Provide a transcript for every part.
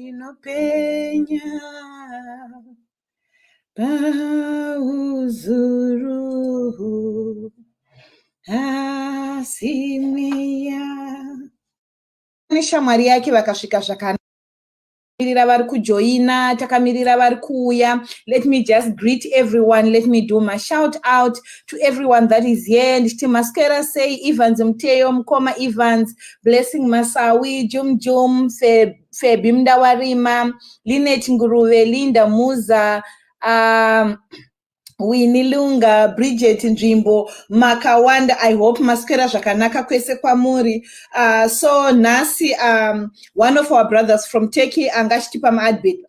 inopenya pauzuru asimweya neshamwari yake vakasvika zvakanaka. Vari kujoina, takamirira vari kuuya. Let me just greet everyone. Let me do my shout out to everyone that is here. Ndichiti Maskera say Evans Mteyo, Mkoma Evans, Blessing Masawi, Jum Febi Mdawarima, Linet Nguruwe, Linda Muza, Winilunga, Bridget Njimbo, Makawanda. I hope Maskera zvakanaka kwese kwamuri. So nasi one of our brothers from Turkey angachitipa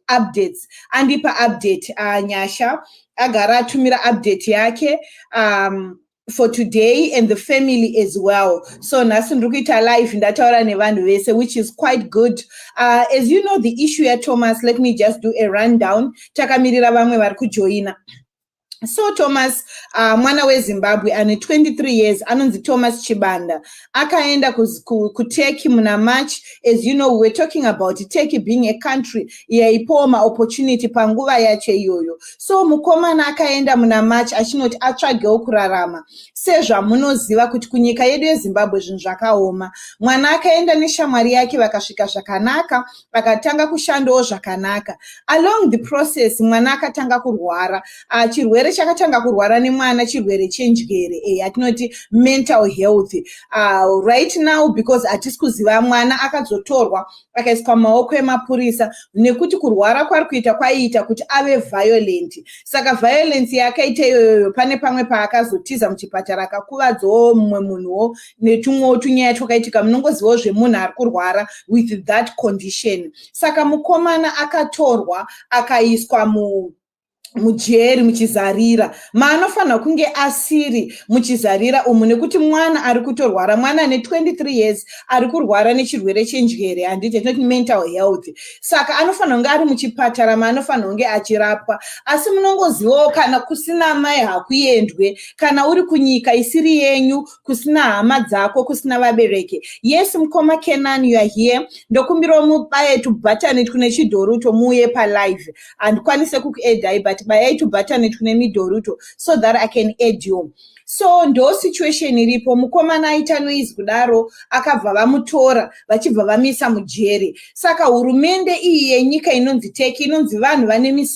updates. Andipa update Nyasha agara tumira update yake for today and the family as well. So nasi ndikuita live ndataura nevanhu vese, which is quite good. As you know, the issue ya Thomas, let me just do a rundown. Takamirira vamwe vari kujoina. So Thomas, mwana weZimbabwe ane 23 years, anonzi Thomas Chibanda. Akaenda kuTurkey muna March. As you know, we're talking about Turkey being a country yaipoma opportunity panguva yache iyoyo. So mukomana akaenda muna March achinoti atsvagewo kurarama. Sezvamunoziva kuti kunyika yedu yeZimbabwe zvinhu zvakaoma. Mwana akaenda neshamwari yake vakasvika zvakanaka, vakatanga kushandawo zvakanaka. Along the process mwana akatanga kurwara. Chirwere chakatanga kurwara nemwana chirwere chenjere, atinoti mental health. Right now, because hatisi kuziva, mwana akazotorwa akaiswa maoko emapurisa nekuti kurwara kwari kuita kwaiita kuti ave violent. Saka violence yakaita iyoyo pane pamwe paakazotiza muchipatara akakuvadzawo mumwe munhuwo netumwewo tunyaya twakaitika. Munongozivawo zvemunhu ari kurwara with that condition. Saka mukomana akatorwa akaiswa mujeri muchizarira. Maanofanira kunge asiri muchizarira umu nekuti mwana ari kutorwara. Mwana ane 23 years ari kurwara nechirwere chenjere, handiti mental health. Saka anofanira kunge ari muchipatara maanofanira kunge achirapwa. Asi munongozivawo kana kusina mai hakuendwe, kana uri kunyika isiri yenyu, kusina hama dzako, kusina vabereki. Yes, mukoma Kenan, you are here. Ndokumbirawo mubaye tubhatani kune chidhoruto muuye palive. Handikwanise kukuedhai, but bayai tubhatani kune midhoruto so that I can add you. So ndo situation iripo. Mukomana aita noise kudaro, akabva vamutora vachibva vamisa mujeri. Saka hurumende iyi yenyika inonzi Turkey inonzi vanhu vane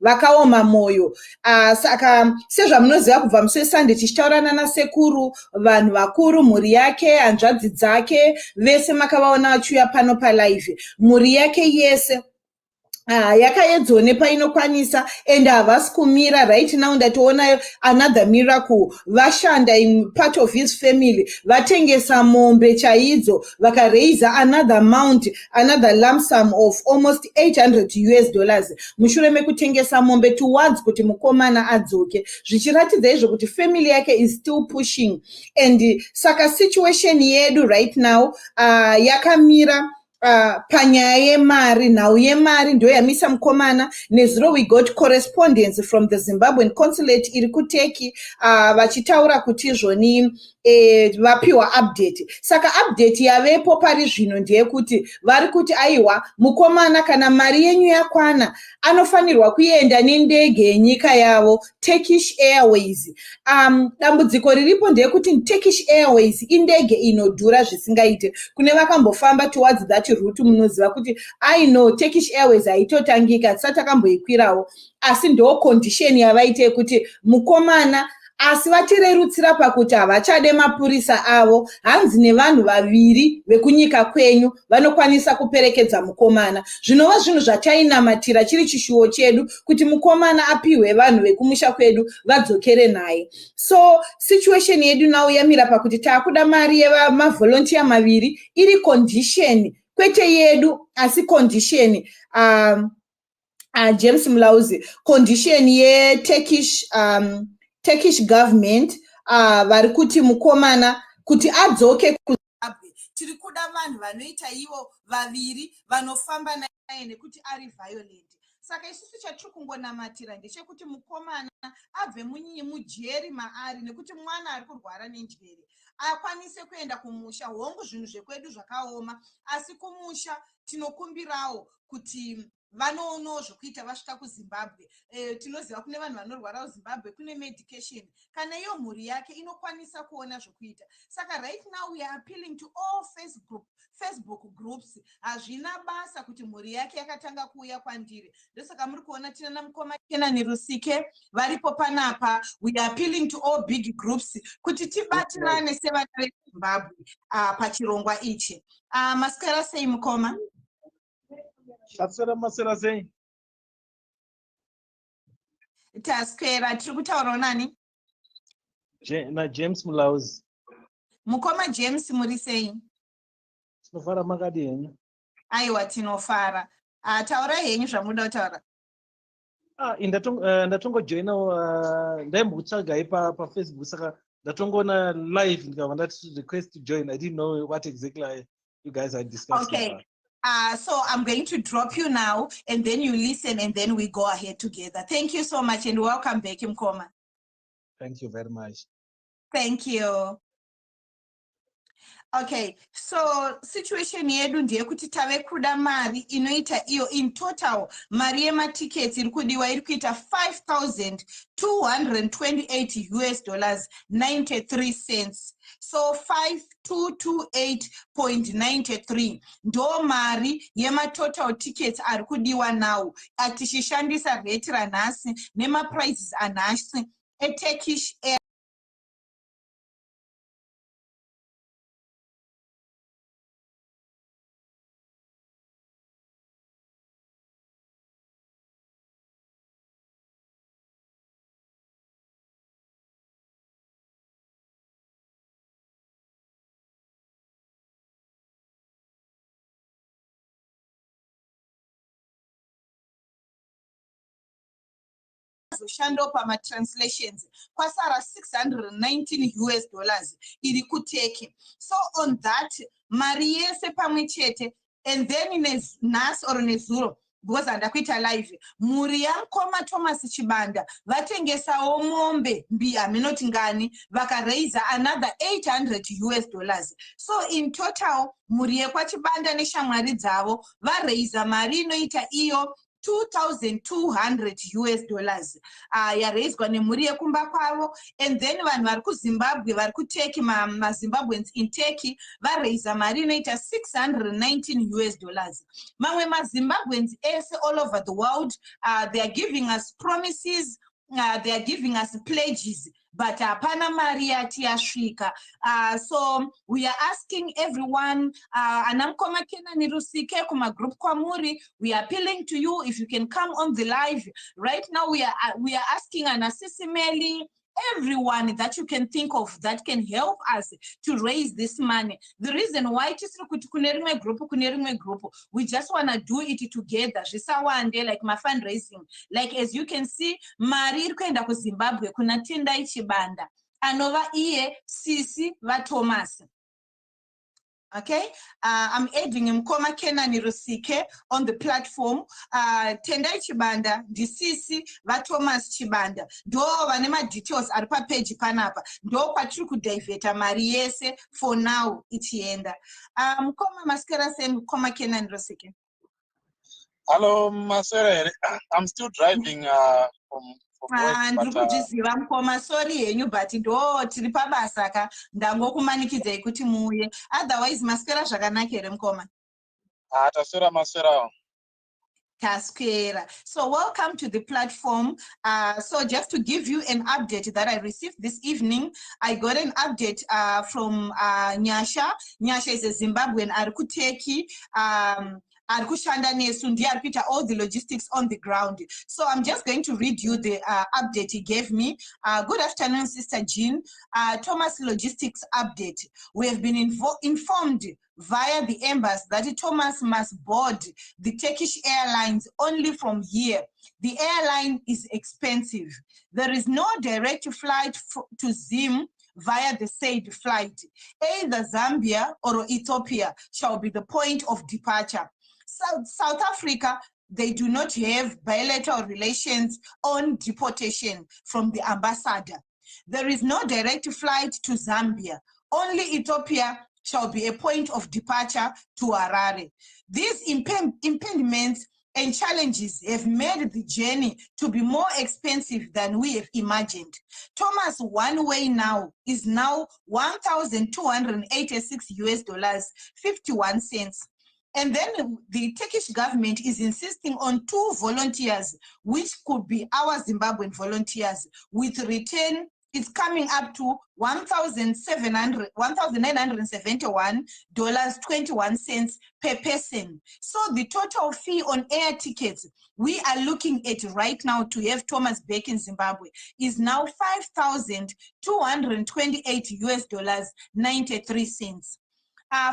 vakaoma moyo. Saka sezvamunoziva kubva musi weSunday tichitaurana nasekuru, vanhu vakuru, mhuri yake, hanzvadzi dzake, vese makavaona vachiuya pano palive. Mhuri yake yese yakaedzawo nepainokwanisa, and havasi kumira. Right now ndatoona another miracle. Vashanda in part of his family, vatengesa mombe chaidzo, vakaraise another amount, another lump sum of almost $800 mushure mekutengesa mombe towards kuti mukomana adzoke, zvichiratidza izvo kuti family yake is still pushing. And saka situation yedu right now yakamira panyaya yemari. Nhau yemari ndo yamisa mukomana. Nezuro we got correspondence from the Zimbabwean consulate iri kuTurkey vachitaura kuti izvoni vapiwa update. Saka update yavepo pari zvino ndeyekuti vari kuti aiwa, mukomana kana mari yenyu yakwana anofanirwa kuenda nendege yenyika yavo Turkish Airways. Dambudziko riripo ndeyekuti Turkish Airways indege inodhura zvisingaite. Kune vakambofamba towards that route munoziva kuti I know Turkish Airways haitotangika, tisati takamboikwirawo, asi ndo condition yavaite kuti mukomana. Asi vatirerutsira pakuti havachade mapurisa avo, hanzi nevanhu vaviri vekunyika kwenyu vanokwanisa kuperekedza mukomana. Zvinova zvinhu zvachainamatira chiri chishuwo chedu kuti mukomana apiwe vanhu vekumusha kwedu vadzokere naye. So situation yedu now yamira pakuti taakuda mari yemavolontiya maviri iri condition, kwete yedu asi condition James Mlauzi, condition ye Turkish government. Vari kuti mukomana kuti adzoke kuZimbabwe, tiri kuda vanhu vanoita ivo vaviri vanofamba naye nekuti ari violent. Saka isusu chatiri kungonamatira ndechekuti mukomana abve mujeri maari nekuti mwana ari kurwara nenjere akwanise kuenda kumusha. Hongu zvinhu zvekwedu zvakaoma, asi kumusha tinokumbirawo kuti vanoonawo zvokuita vasvika kuZimbabwe. Tinoziva kune vanhu vanorwara kuZimbabwe kune medication, kana iyo mhuri yake inokwanisa kuona zvokuita. Saka right now we are appealing to all Facebook groups. Hazvina basa kuti mhuri yake yakatanga kuuya kwandiri. Ndosaka muri kuona tina mukoma Kenani Rusike varipo panapa. We are appealing to all big groups kuti tibatirane sevana veZimbabwe pachirongwa ichi. Maswera sei mukoma? Maswera sei? Taswera, tiri kutaura nani? Na James Mulaus. Mukoma James muri sei? Tinofara makadi henyu. Aiwa tinofara. Taura henyu zvamuda kutaura. Ndatongojoina ndaimbokutsvaga ipa Facebook saka ndatongoona live ndikabva ndati request to join. I didn't know what exactly you guys are discussing. Okay. So I'm going to drop you now and then you listen and then we go ahead together. Thank you so much and welcome back, Mkoma. Thank you very much. Thank you. Okay, so situation yedu ndiye kuti tave kuda mari inoita iyo in total mari yematickets iri kudiwa iri kuita $5,228.93. So 5228.93 ndo mari yematotal tickets ari kudiwa now. Atichishandisa rate ranhasi nema prices anhasi eTurkish Air zoshanda pamatranslations kwasara $619 iri kuteki. So on that mari yese pamwe chete and then nhasi or nezuro because andakuita live mhuri yamukoma Thomas Chibanda vatengesawo mombe haminoti ngani vakaraisa another $800. So in total mhuri yekwachibanda neshamwari dzavo varaisa mari inoita iyo $2,200 yaraiswa nemhuri yekumba kwavo. And then vanhu vari kuZimbabwe vari kuteki maZimbabweans in Turkey varaisa mari inoita $619. Mamwe maZimbabweans ese all over the world they are giving us promises, they are giving us pledges, but hapana mari yati yasvika. So we are asking everyone, anamkoma Kenani Rusike kuma group kwamuri, we are appealing to you if you can come on the live. Right now we are asking Anasisi Meli, everyone that you can think of that can help us to raise this money. The reason why group, we just want to do it together. Like my fundraising. Like as you can see, mari kwenda ku Zimbabwe kuna Tendai Chibanda. Anova iye Sisi va Thomas. Okay, I'm adding Mkoma Kenani Rusike on the platform. Tendai Chibanda, DCC, va Thomas Chibanda. Do vanema details are pa page panapa. Do patru kudiveta mariese for now itienda. Mkoma maskera se Mkoma Kenani Rusike. Hello, Masere. I'm still driving from ndikudziziva mukoma sorry henyu but ndo tiri pabasaka ndangokumanikidza kuti muuye otherwise maswera zvakanaka here mukoma. Taswera maswera. Taswera. So welcome to the platform. So just to give you an update that I received this evening, I got an update from Nyasha. Nyasha is a Zimbabwean Arkuteki. Arikushanda nesu ndiye arikuita all the logistics on the ground. So I'm just going to read you the update he gave me. Good afternoon, Sister Jean. Thomas Logistics update. We have been informed via the embassy that Thomas must board the Turkish Airlines only from here. The airline is expensive. There is no direct flight to Zim via the said flight. Either Zambia or Ethiopia shall be the point of departure. South Africa they do not have bilateral relations on deportation from the ambassador. There is no direct flight to Zambia. Only Ethiopia shall be a point of departure to Harare. These impediments and challenges have made the journey to be more expensive than we have imagined. Thomas one way now is now $1,286 51 cents. And then the Turkish government is insisting on 2 volunteers, which could be our Zimbabwean volunteers, with return it's coming up to $1,971.21 per person. So the total fee on air tickets we are looking at right now to have Thomas back in Zimbabwe is now $5,228.93.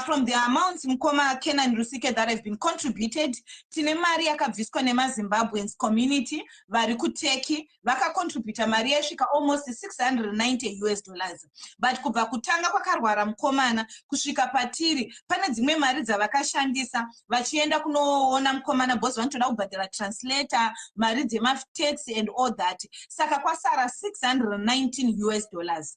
From the amounts Mkoma, Ken and Rusike that have been contributed, tine mari yakabviswa nemaZimbabweans community vari kuTurkey vakacontributa mari yasvika almost $690. But kubva kutanga kwakarwara mukomana kusvika patiri pane dzimwe mari dzavakashandisa vachienda kunoona mukomana boss vanotoda kubhadhara translator, mari dzemataxi and all that. Saka kwasara $619.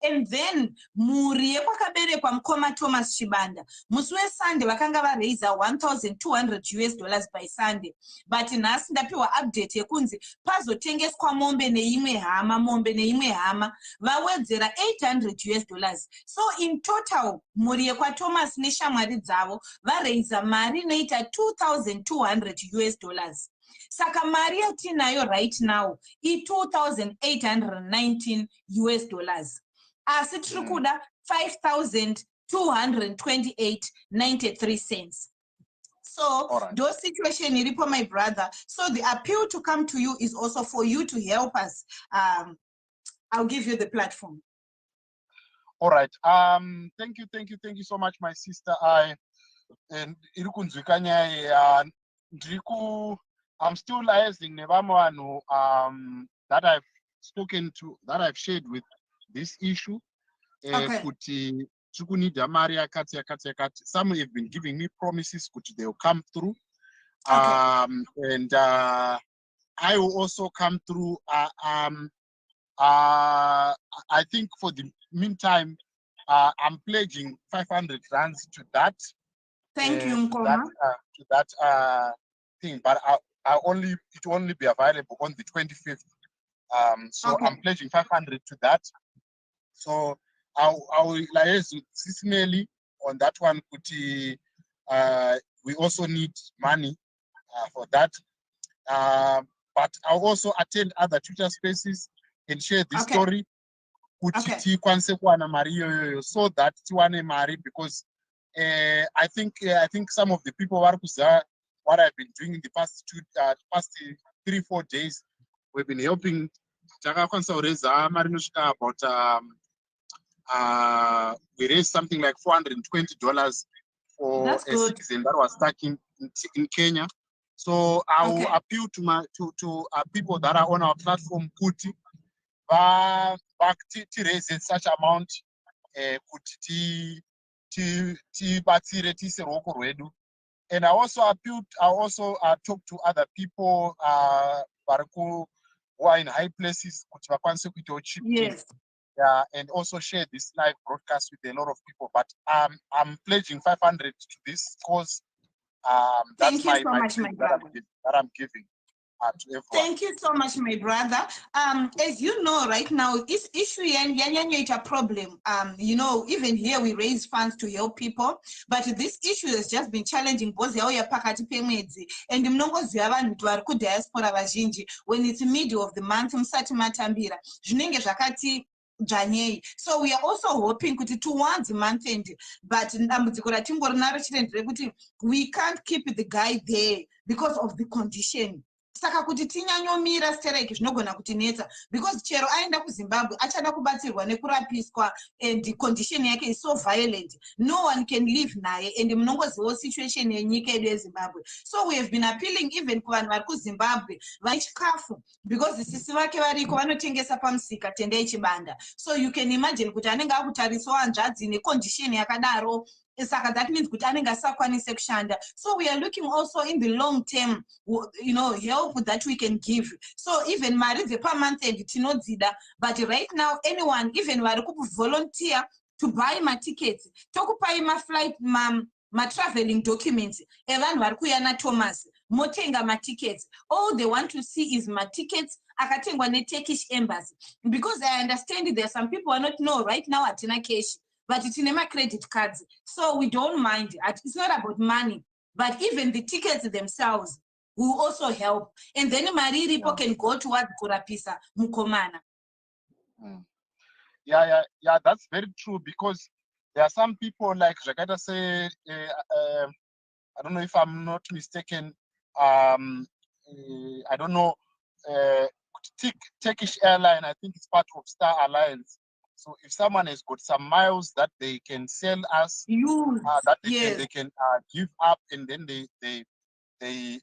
And then muri yekwakaberekwa mukoma Thomas Chibanda musi weSunday vakanga varaiza $1,200 by Sunday, but nhasi ndapiwa update yekunzi pazotengeswa mombe neimwe hama vawedzera $800. So in total muri yekwaThomas neshamwari dzavo varaiza mari inoita $2,200. Saka mari yatinayo right now $2,819. Asi tiri kuda $5,228.93. So those situation iripo, my brother. So the appeal to come to you is also for you to help us. I'll give you the platform. All right. Thank you so much, my sister. I'm still liaising nevamwe that I've spoken to, that I've shared with this issue. Kuti tikunida mari yakati. Some have been giving me promises kuti they'll come through. And I will also come through. I think for the meantime, I'm pledging 500 rands to that. Thank you, Mkoma. To that thing, but it will only be available on the 25th. So I'm pledging 500 to that. So I will liaise with Cisnelli on that one. We also need money for that. But I'll also attend other Twitter spaces and share this story. So that tiwane mari, because I think some of the people what I've been doing in the past 3-4 days, we've been helping about we raised something like $420 for a citizen that was stuck in Kenya. So I will appeal to people that are on our platform kuti raise such amount kuti tibatsire tise ruoko rwedu. And I also talk to other people who are in high places kuti vakwanise kuitawo chip. Yeah, and also share this live broadcast with a lot of people. But I'm pledging 500 to this cause. That's my brother. That I'm giving to everyone. Thank you so much, my brother. As you know, right now, this issue is a problem. You know, even here we raise funds to help people, but this issue has just been challenging both pakati pemwedzi and mnongoziva vanhu vari kudiaspora vazhinji when it's middle of the month musati matambira zvinenge zvakati January. So we are also hoping towards the month end, but we can't keep the guy there because of the condition. Saka kuti tinyanyomira strike zvinogona kutinetsa because chero aenda kuZimbabwe achada kubatsirwa nekurapiswa and the condition yake is so violent, no one can live naye, and mnongozivo situation yenyika yedu yeZimbabwe. So we have been appealing even kuvanhu vari kuZimbabwe vachikafu because sisi vake variko vanotengesa pamusika tende Chibanda. So you can imagine kuti anenge akutariswa hanzvadzi necondition yakadaro Saka that means kuti anenge asakwanise kushanda. So we are looking also in the long term, help that we can give. So even mari per month and tinodzida, but right now anyone, even vari volunteer to buy my tickets, tokupai my flight, my traveling documents, evan vari kuuya naThomas, motenga my tickets. All they want to see is my tickets akatengwa ne-Turkish embassy, because I understand there are some people who are not know right now atina cash, but it's in my credit cards, so we don't mind. It's not about money, but even the tickets themselves will also help, and then Mariripo can go towards kurapisa mukomana. Yeah, that's very true, because there are some people like Jakata say, I don't know if I'm not mistaken, I don't know, Turkish airline, I think it's part of Star Alliance. So if someone has got some miles that they can sell us, that they can give up, and then they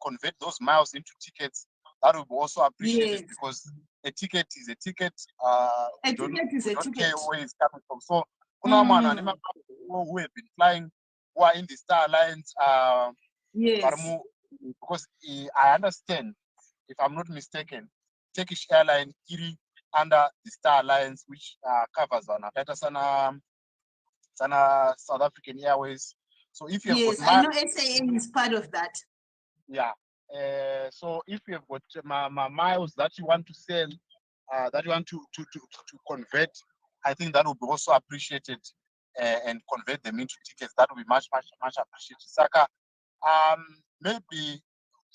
convert those miles into tickets, that will be also appreciated, because a ticket is a ticket. A ticket is a ticket. Care where it's coming from. So who have been flying, who are in the Star Alliance, because I understand, if I'm not mistaken, Turkish airline Kiri under the Star Alliance, which covers Sana South African Airways. So if you have got I know SAA is part of that. Yeah. So if you have got miles that you want to sell, that you want to convert, I think that would be also appreciated, and convert them into tickets. That would be much appreciated. Saka, maybe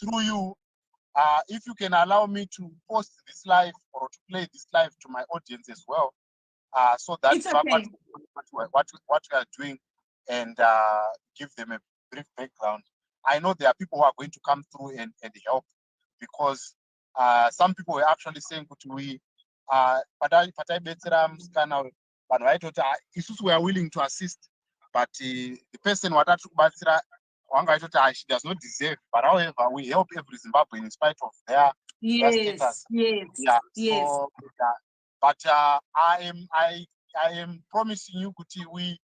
through you, if you can allow me to post this live or to play this live to my audience as well, so that it's okay. what we are doing, and give them a brief background. I know there are people who are going to come through and help, because some people were actually saying that we we are willing to assist, but the person she does not deserve. But however, we help every Zimbabwean in spite of their status. So, but I am promising you, Kuti, we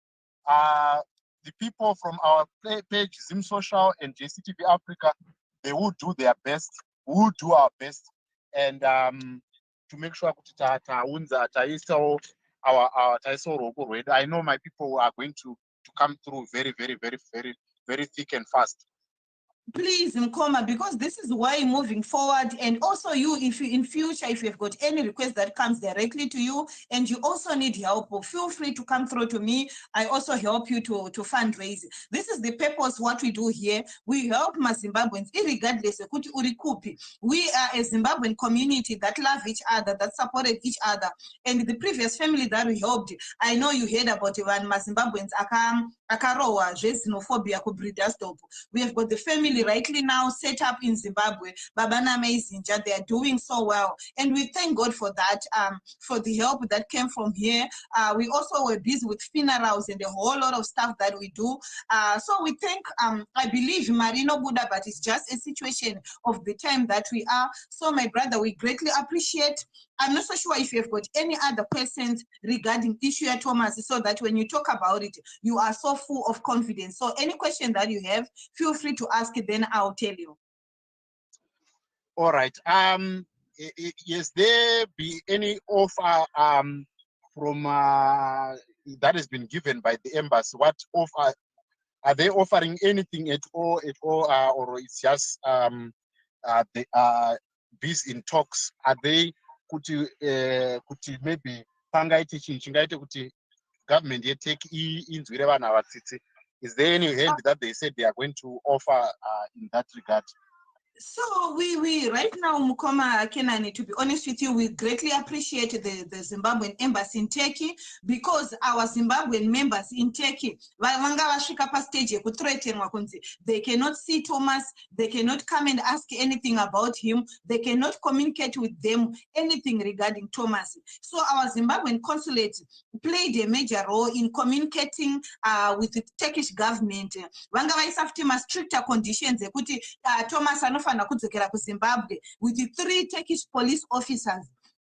the people from our page, Zim Social and JCTV Africa, they will do their best. We will do our best, and to make sure I know my people are going to come through very thick and fast. Please, Nkoma, because this is why moving forward, and also you, if you in future, if you've got any request that comes directly to you and you also need help, feel free to come through to me. I also help you to fundraise. This is the purpose what we do here. We help Zimbabweans, irregardless of kuti uri kupi. We are a Zimbabwean community that love each other, that supported each other. And the previous family that we helped, I know you heard about it when Zimbabweans akarowa xenophobia ku Breeders' Stop. We have got the family rightly now set up in Zimbabwe. Babana amazing, they are doing so well, and we thank God for that. For the help that came from here. We also were busy with funerals and a whole lot of stuff that we do. So we think, I believe Marino Buddha, but it's just a situation of the time that we are. So my brother, we greatly appreciate. I'm not so sure if you've got any other questions regarding issue at Thomas, so that when you talk about it, you are so full of confidence. So any question that you have, feel free to ask it, then I'll tell you. All right. Yes, there be any offer from that has been given by the embassy? What offer are they offering? Anything at all, or it's just they are busy in talks? Are they could maybe pangaiti chingaite kuti government yet take into whatever? Is there any help that they said they are going to offer in that regard? So we right now, Mukoma Kenani, to be honest with you, we greatly appreciate the Zimbabwean embassy in Turkey, because our Zimbabwean members in Turkey, they cannot see Thomas, they cannot come and ask anything about him, they cannot communicate with them anything regarding Thomas. So our Zimbabwean consulate played a major role in communicating with the Turkish government. Stricter conditions, Thomas kudzokera ku Zimbabwe with the 3 Turkish police officers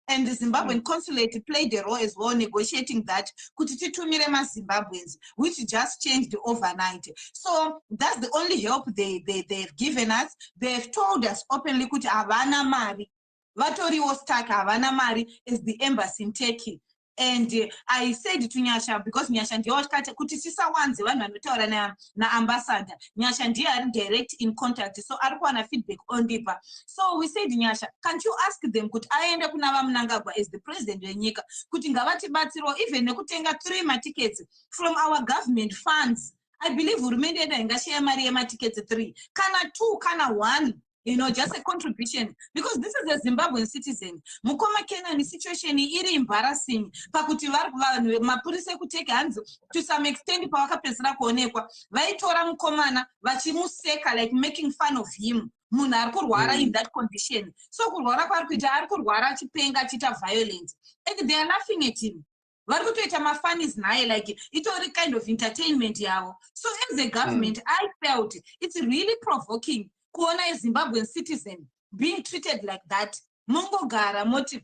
And the Zimbabwean consulate played a role as well, negotiating that Zimbabweans, which just changed overnight. So that's the only help they've given us. They've told us openly kuti havana mari. Vatoriwo stuck havana mari is the embassy in Turkey. And I said to Nyasha, because Nyasha ndiye wakati kuti tisawanze vanhu vanotaura na ambassador. Nyasha ndiye ari direct in contact, so ari kuwana feedback on deeper. So we said, Nyasha, can't you ask them kuti aende kuna vaMnangagwa as the president wenyika kuti ngavatibatsiro even nekutenga 3 tickets from our government funds. I believe hurumende yedu ingashare mari yematickets 3 kana 2 kana 1. You know, just a contribution, because this is a Zimbabwean citizen. Mukoma Kenani situation is embarrassing. Pakuti mapurisa could take hands to some extent. Pawakapesera kuonekwa. Vaitora mukomana vachimuseka, like making fun of him. Muna kurwara in that condition. So kurwara parkuita kurwara chipenga chita violence. And they are laughing at him. Varikutoita mafun is naye, like it's all kind of entertainment yavo. So as a government, I felt it's really provoking. Kuona a Zimbabwean citizen being treated like that. Mongo gara motive.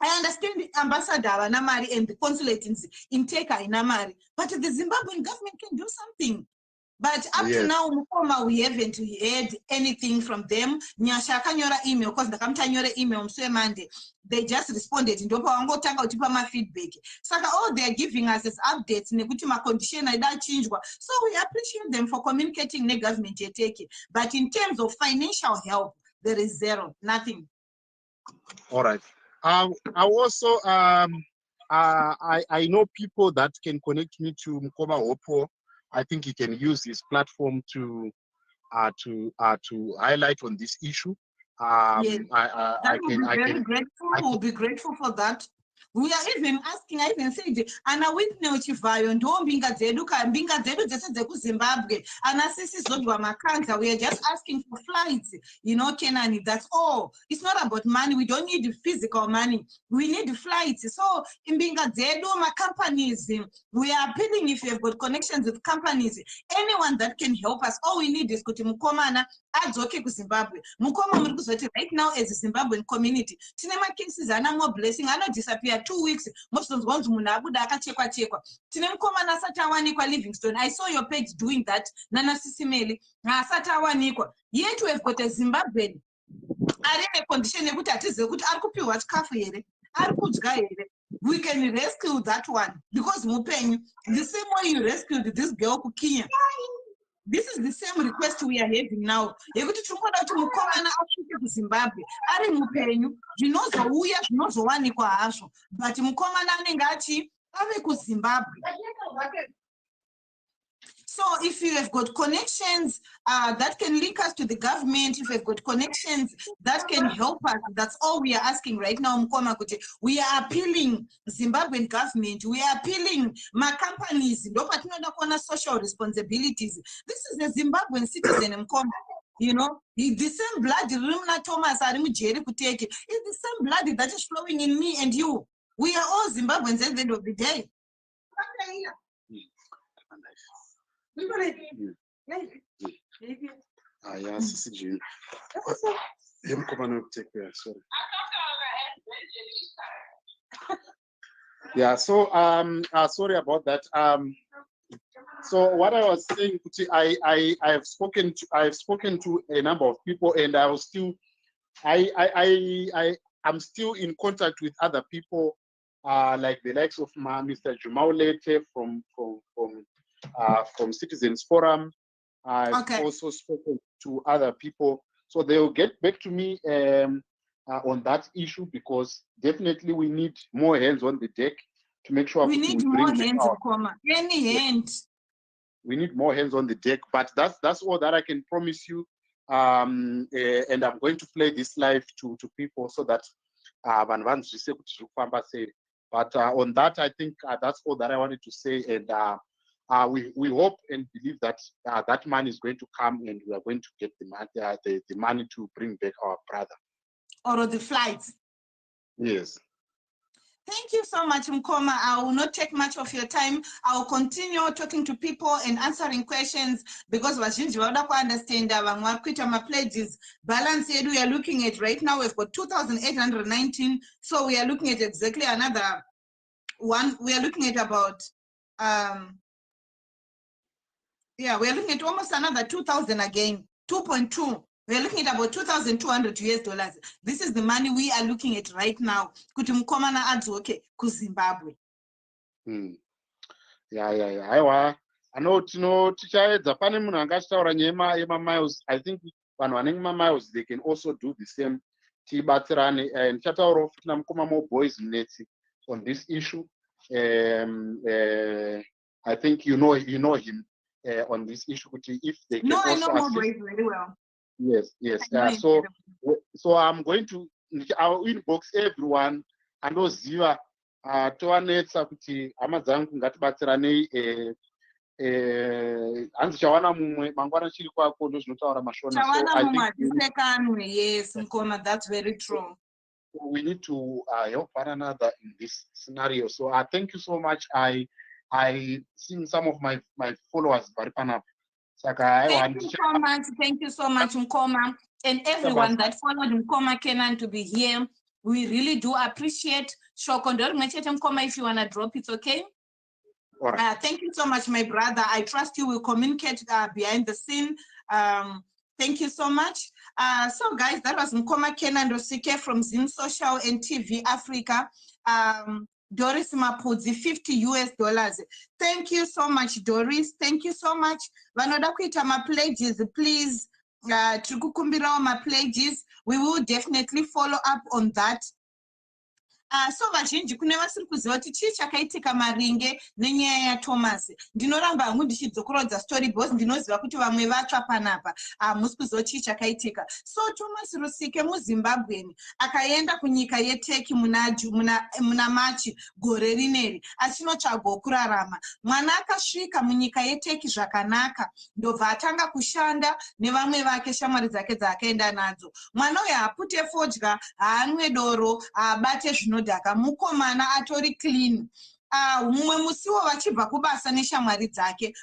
I understand the ambassador Namari and the consulate in Teka in Namari, but the Zimbabwean government can do something. But up to now, Mukoma, we haven't heard anything from them. Nyasha kanyora email, because the kamtanyora email on Monday. They just responded. Ndopa wango tanga utipa ma feedback. Saka all they are giving us is updates. Nekutima condition na ida change. So we appreciate them for communicating the government yeteke. But in terms of financial help, there is zero, nothing. All right. I also I know people that can connect me to Mukoma Opo. I think he can use his platform to highlight on this issue. Yes. We'll be grateful for that. We are even asking, I even said, ana witne uchivayo ndo mbinga dzedu dzese dzeku-Zimbabwe, ana sisi zodwa makanta. We are just asking for flights, you know, Kenani, that's all. It's not about money. We don't need physical money. We need flights. So in mbinga dzedu, my companies, we are appealing if you have got connections with companies, anyone that can help us. All we need is kuti Mukoma adzoke ku-Zimbabwe. Mukoma muri kuzoti right now as a Zimbabwean community, tinema cases ana more blessing, ano disappear 2 weeks. Most of those munhu abuda akachekwa chekwa. Tine mukomana asati awanikwa Livingstone. I saw your page doing that. Nana Sisimeli asati awanikwa. Yet we have got a Zimbabwean. Are in a condition yekuti atizive kuti ari kupiwa chikafu here, ari kudya here. We can rescue that one because mupenyu, the same way you rescued this girl kuKenya. This is the same request we are having now. Yekuti tinoda kuti mukomana asvike kuZimbabwe ari mupenyu, zvinozouya zvinozowanikwa hazvo, but mukomana anenge achi ave kuZimbabwe. So if you have got connections that can link us to the government, if you've got connections that can help us, that's all we are asking right now, Mukoma Kuti. We are appealing Zimbabwean government, we are appealing my companies, social responsibilities. This is a Zimbabwean citizen, Mukoma. You know, the same blood Rimna Thomas Arimujeri Kuteke is the same blood that is flowing in me and you. We are all Zimbabweans at the end of the day. Yeah, so sorry about that. So what I was saying, I have spoken to a number of people, and I was still I'm still in contact with other people, like the likes of Mr. Jumaulete from Citizens Forum. I've also spoken to other people, so they will get back to me on that issue, because definitely we need more hands on the deck to make sure we need more hands on Koma. Any hand. We need more hands on the deck, but that's all that I can promise you. And I'm going to play this live to people so that but on that, I think that's all that I wanted to say. And we hope and believe that that money is going to come, and we are going to get the money to bring back our brother. Or the flights. Yes. Thank you so much, Mkoma. I will not take much of your time. I will continue talking to people and answering questions because vazhinji vanoda kuunderstand vamwe vari kuita mapledges. Balance yedu we are looking at right now, we've got 2,819. So we are looking at exactly another one. We are looking at about, we are looking at almost another 2,000 again, 2.2. We're looking at about 2,200 US dollars. This is the money we are looking at right now. Kuti Mkoma na adzoke ku Zimbabwe. Aiwa, tichaedza pane munhu anga achitaura nyaya yema-miles. I think vanhu vanenge ma-miles, they can also do the same. Tibatsirane. Ndichataurawo futi naMukoma Mo Boys Mnetsi on this issue. I think you know him on this issue. If they can also I know Mo assist. Boys very well. Yes. So I'm going to I'll inbox everyone and oziva toanetsa kuti hama dzangu ngatibatsiranei hanzi chawana mumwe mangwana chiri kwako ndo zvinotaura mashona. Chawana mumwe hatisekanwe. Yes, Mkoma, that's very true. We need to help one another in this scenario. So thank you so much. I seen some of my followers very panap. Thank you so much. Thank you so much, Mkoma, and everyone that followed Mkoma Kenan to be here. We really do appreciate. Shokondor Mechete Mkoma, if you want to drop, it's okay. All right. Thank you so much, my brother. I trust you will communicate behind the scene. Thank you so much. So guys, that was Mkoma Kenan Rosike from Zim Social and TV Africa. Doris Mapudzi, $50 US. Thank you so much, Doris. Thank you so much. Vanoda kuita ma pledges, please. Tikukumbirawo ma pledges. We will definitely follow up on that. So vazhinji kune vasiri kuziva kuti chii chakaitika Maringe nenyaya yaThomas. Ndinoramba hangu ndichidzokorodza story because ndinoziva kuti vamwe vatsva panapa. Musi kuziva chii chakaitika. So Thomas Rusike muZimbabweni akaenda kunyika yeTurkey muna Machi gore rineri achinotsvaga kurarama. Mwana akasvika munyika yeTurkey zvakanaka ndobva atanga kushanda nevamwe vake shamwari dzake dzaakaenda nadzo. Mwana uyu haapute fodya, haanwe doro, haabate zvinodhaka. Mukomana atori clean. Mumwe musiwo vachibva kubasa neshamwari dzake,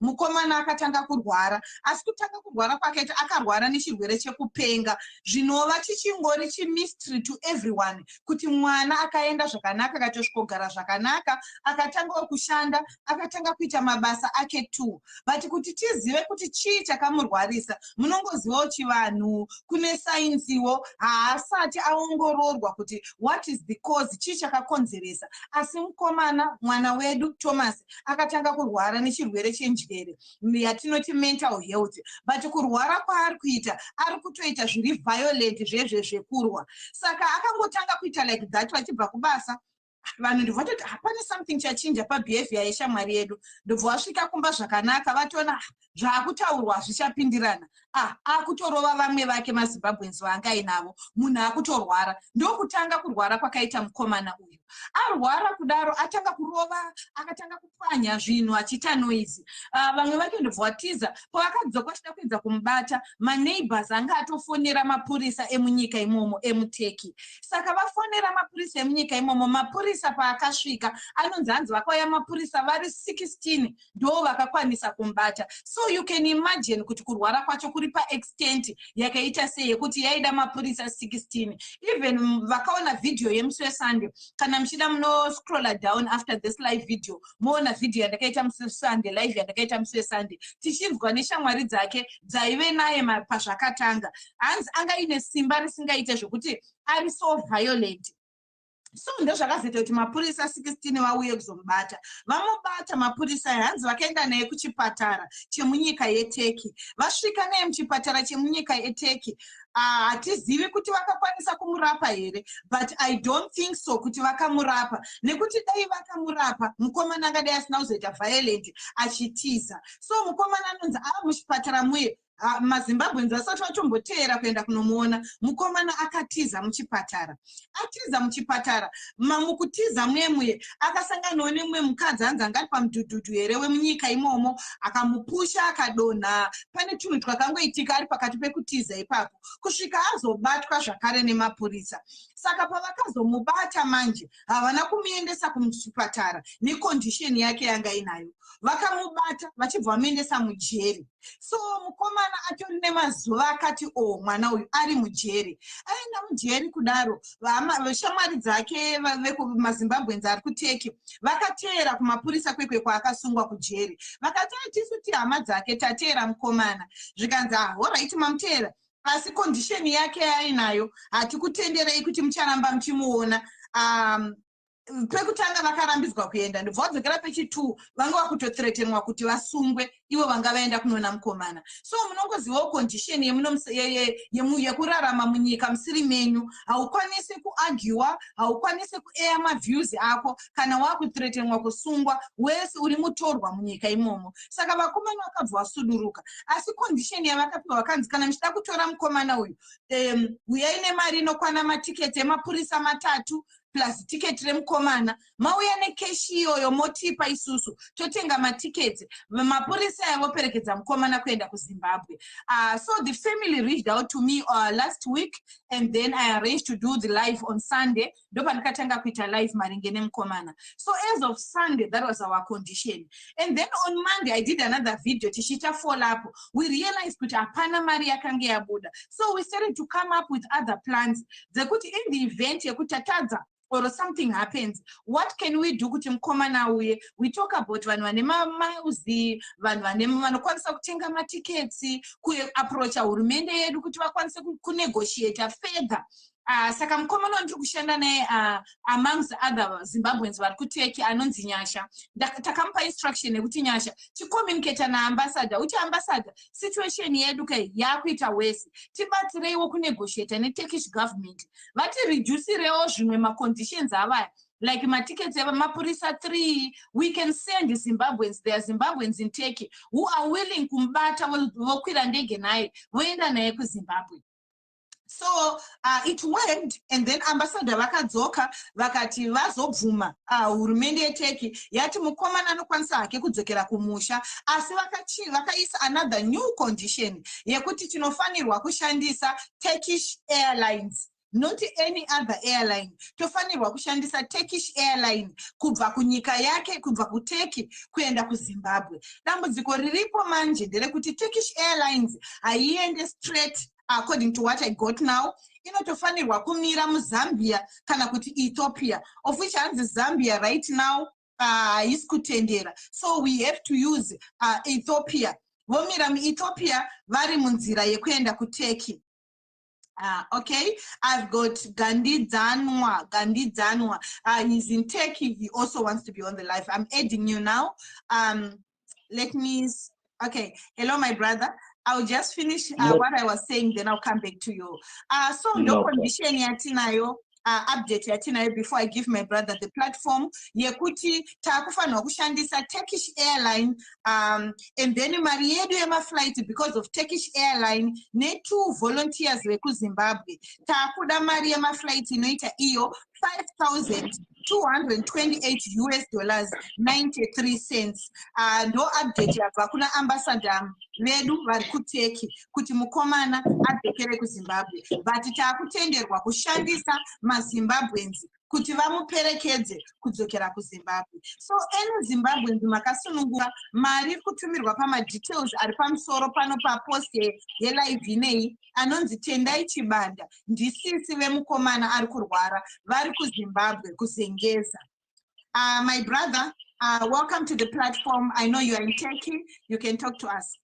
mukomana akatanga kurwara. Asi kutanga kurwara kwake akarwara nechirwere chekupenga. Zvinova chichingori chimystery to everyone kuti mwana akaenda zvakanaka, akatosvikogara zvakanaka, akatanga kushanda, akatanga kuita mabasa ake tu. But kuti tizive kuti chii chakamurwarisa, munongozivawo chivanhu, kune sainziwo haasati aongororwa kuti what is the cause, chii chakakonzeresa. Asi mukomana mwana wedu Thomas akatanga kurwara nechirwere chenjere yatinoti mental health, but kurwara kwaari kuita ari kutoita zviri violent zvekurwa. Saka akangotanga kuita like that vachibva kubasa. Vanhu ndivototi hapana something chachinja pabehavior yeshamwari yedu. Ndobva vasvika kumba zvakanaka vatoona zvaakutaurwa zvichapindirana. Akutorova vamwe vake maZimbabweans vanga ainavo. Munhu akutorwara. Ndokutanga kurwara kwakaita mukomana uyu. Arwara kudaro atanga kurova, akatanga kupwanya zvinhu achiita noise. Vamwe vake ndobva vatiza pavakadzoka vachida kuedza kumubata, maneighbors anga atofonera mapurisa emunyika imomo emuTurkey. Saka vafonera mapurisa emunyika imomo, mapurisa paakasvika anonzi hanzi vakauya mapurisa vari 16 ndo vakakwanisa kumubata. So you can imagine kuti kurwara kwacho kuri paextent yakaita sei yekuti yaida mapurisa 16. Even vakaona video yemusi weSunday, kana muchida munoscrolla down after this live video moona video yandakaita musi weSunday, live yandakaita musi weSunday, tichinzwa neshamwari dzake dzaive naye pazvakatanga. Hanzi anga ine simba risingaite zvokuti ari so violent. So ndozvakazoita kuti mapurisa 16 vauye kuzomubata. Vamubata mapurisa hanzi vakaenda naye kuchipatara chemunyika yeTurkey. Vasvika naye muchipatara chemunyika yeTurkey. Hatizivi kuti vakakwanisa kumurapa here, but I don't think so kuti vakamurapa. Nekuti dai vakamurapa, mukomana angadai asina kuzoita violent achitiza. So mukomana anonzi muchipatara muye maZimbabweans asati vatomboteera kuenda kunomuona, mukomana akatiza muchipatara. Atiza muchipatara, mukutiza mwemwe akasanganawo nemumwe mukadzi anzi anga ari pamudhudhudhu here wemunyika imomo, akamupusha akadonha. Pane tunhu twakangoitika ari pakati pekutiza ipapo, kusvika azobatwa zvakare nemapurisa. Saka pavakazomubata manje havana kumuendesa kuchipatara nekondisheni yake yanga inayo, vakamubata vachibva vamuendesa mujeri. So mukomana atori nemazuva akati mwana uyu ari mujeri. Aenda mujeri kudaro, shamwari dzake vekumaZimbabweans ari kuteki vakateera kumapurisa kwekwe kwaakasungwa kujeri. Vakati tisu tihama dzake tateera mukomana, zvikanzi alright mamuteera, asi kondisheni yake yainayo hatikutenderei kuti mucharamba muchimuona. Pekutanga vakarambidzwa kuenda, ndobva vadzokera pechi2 vanga vakutothreatenwa kuti vasungwe ivo vanga vaenda kunoona mukomana. So munongozivawo kondisheni yekurarama munyika musiri menyu. Haukwanisi kuagiwa, haukwanisi kueya maviews ako kana wakuthreatenwa kusungwa, wese uri mutorwa munyika imomo. Saka vakomana vakabva vasuduruka, asi kondisheni yavakapiwa vakanzi kana muchida kutora mukomana uyu, uyai nemari inokwana matiketi emapurisa 3 plus ticket remukomana, mauya nekeshi iyoyo motipa isusu totenga matiketi, mapurisa yavoperekedza mukomana kuenda kuZimbabwe. So the family reached out to me last week, and then I arranged to do the live on Sunday. Ndopandakatanga kuita live maringe nemukomana. So as of Sunday, that was our condition. And then on Monday, I did another video tichita follow up. We realized kuti apana mari yakange yabuda. So we started to come up with other plans. Dzekuti in the event yekutatadza or something happens, what can we do kuti mukomana uye? We talk about vanhu vane mauzi, vanhu vanokwanisa kutenga matiketsi, kuapproacha hurumende yedu kuti vakwanise kunegotiate further. Saka mukomana ndiri kushanda naye amongst other Zimbabweans vari kuteki anonzi Nyasha. Takamupa instruction yekuti Nyasha ticommunicate naambassador, uti ambassador situation yedu kai yakuita wese, tibatsireiwo kunegotiate neTurkish government vati reducirewo zvimwe maconditions avaya, like matickets mapurisa 3. We can send Zimbabweans, there are Zimbabweans in Turkey who are willing kumbata vokwira ndege naye voenda naye kuZimbabwe. So it worked, and then ambassador vakadzoka vakati vazobvuma hurumende yeTurkey yati mukomana anokwanisa hake kudzokera kumusha, asi vakaisa another new condition yekuti tinofanirwa kushandisa Turkish Airlines, not any other airline. Tofanirwa kushandisa Turkish Airline kubva kunyika yake, kubva kuTurkey kuenda kuZimbabwe. Dambudziko riripo manje nderekuti Turkish Airlines haiende straight. According to what I got now, inotofanirwa kumira muZambia kana kuti Ethiopia, of which hanzi Zambia right now is kutendera. So we have to use Ethiopia. Vomira muEthiopia vari munzira yekuenda kuTurkey. Okay, I've got Gandhi Dzanwa. He's in Turkey. He also wants to be on the live. I'm adding you now. Let me. Okay. Hello, my brother. I'll just finish what I was saying, then I'll come back to you. So no condition yatinayo. Update yatinayo before I give my brother the platform. Yekuti takufanwa kushandisa Turkish Airline, and then mari yedu yema flight because of Turkish Airline ne 2 volunteers veku Zimbabwe. Takuda mari yema flight inoita iyo $5,228.93. No update yabva kuna ambassador vedu vari kuTurkey kuti mukomana adzokere kuZimbabwe, but takutenderwa kushandisa maZimbabweans kuti vamuperekedze kudzokera kuZimbabwe. So any Zimbabweans makasunungura mari kutumirwa pamadetails ari pamusoro pano papost yelive inei anonzi Tendai Chibanda ndisisi vemukomana ari kurwara vari kuZimbabwe kuzengeza. My brother, welcome to the platform. I know you are in Turkey. You can talk to us.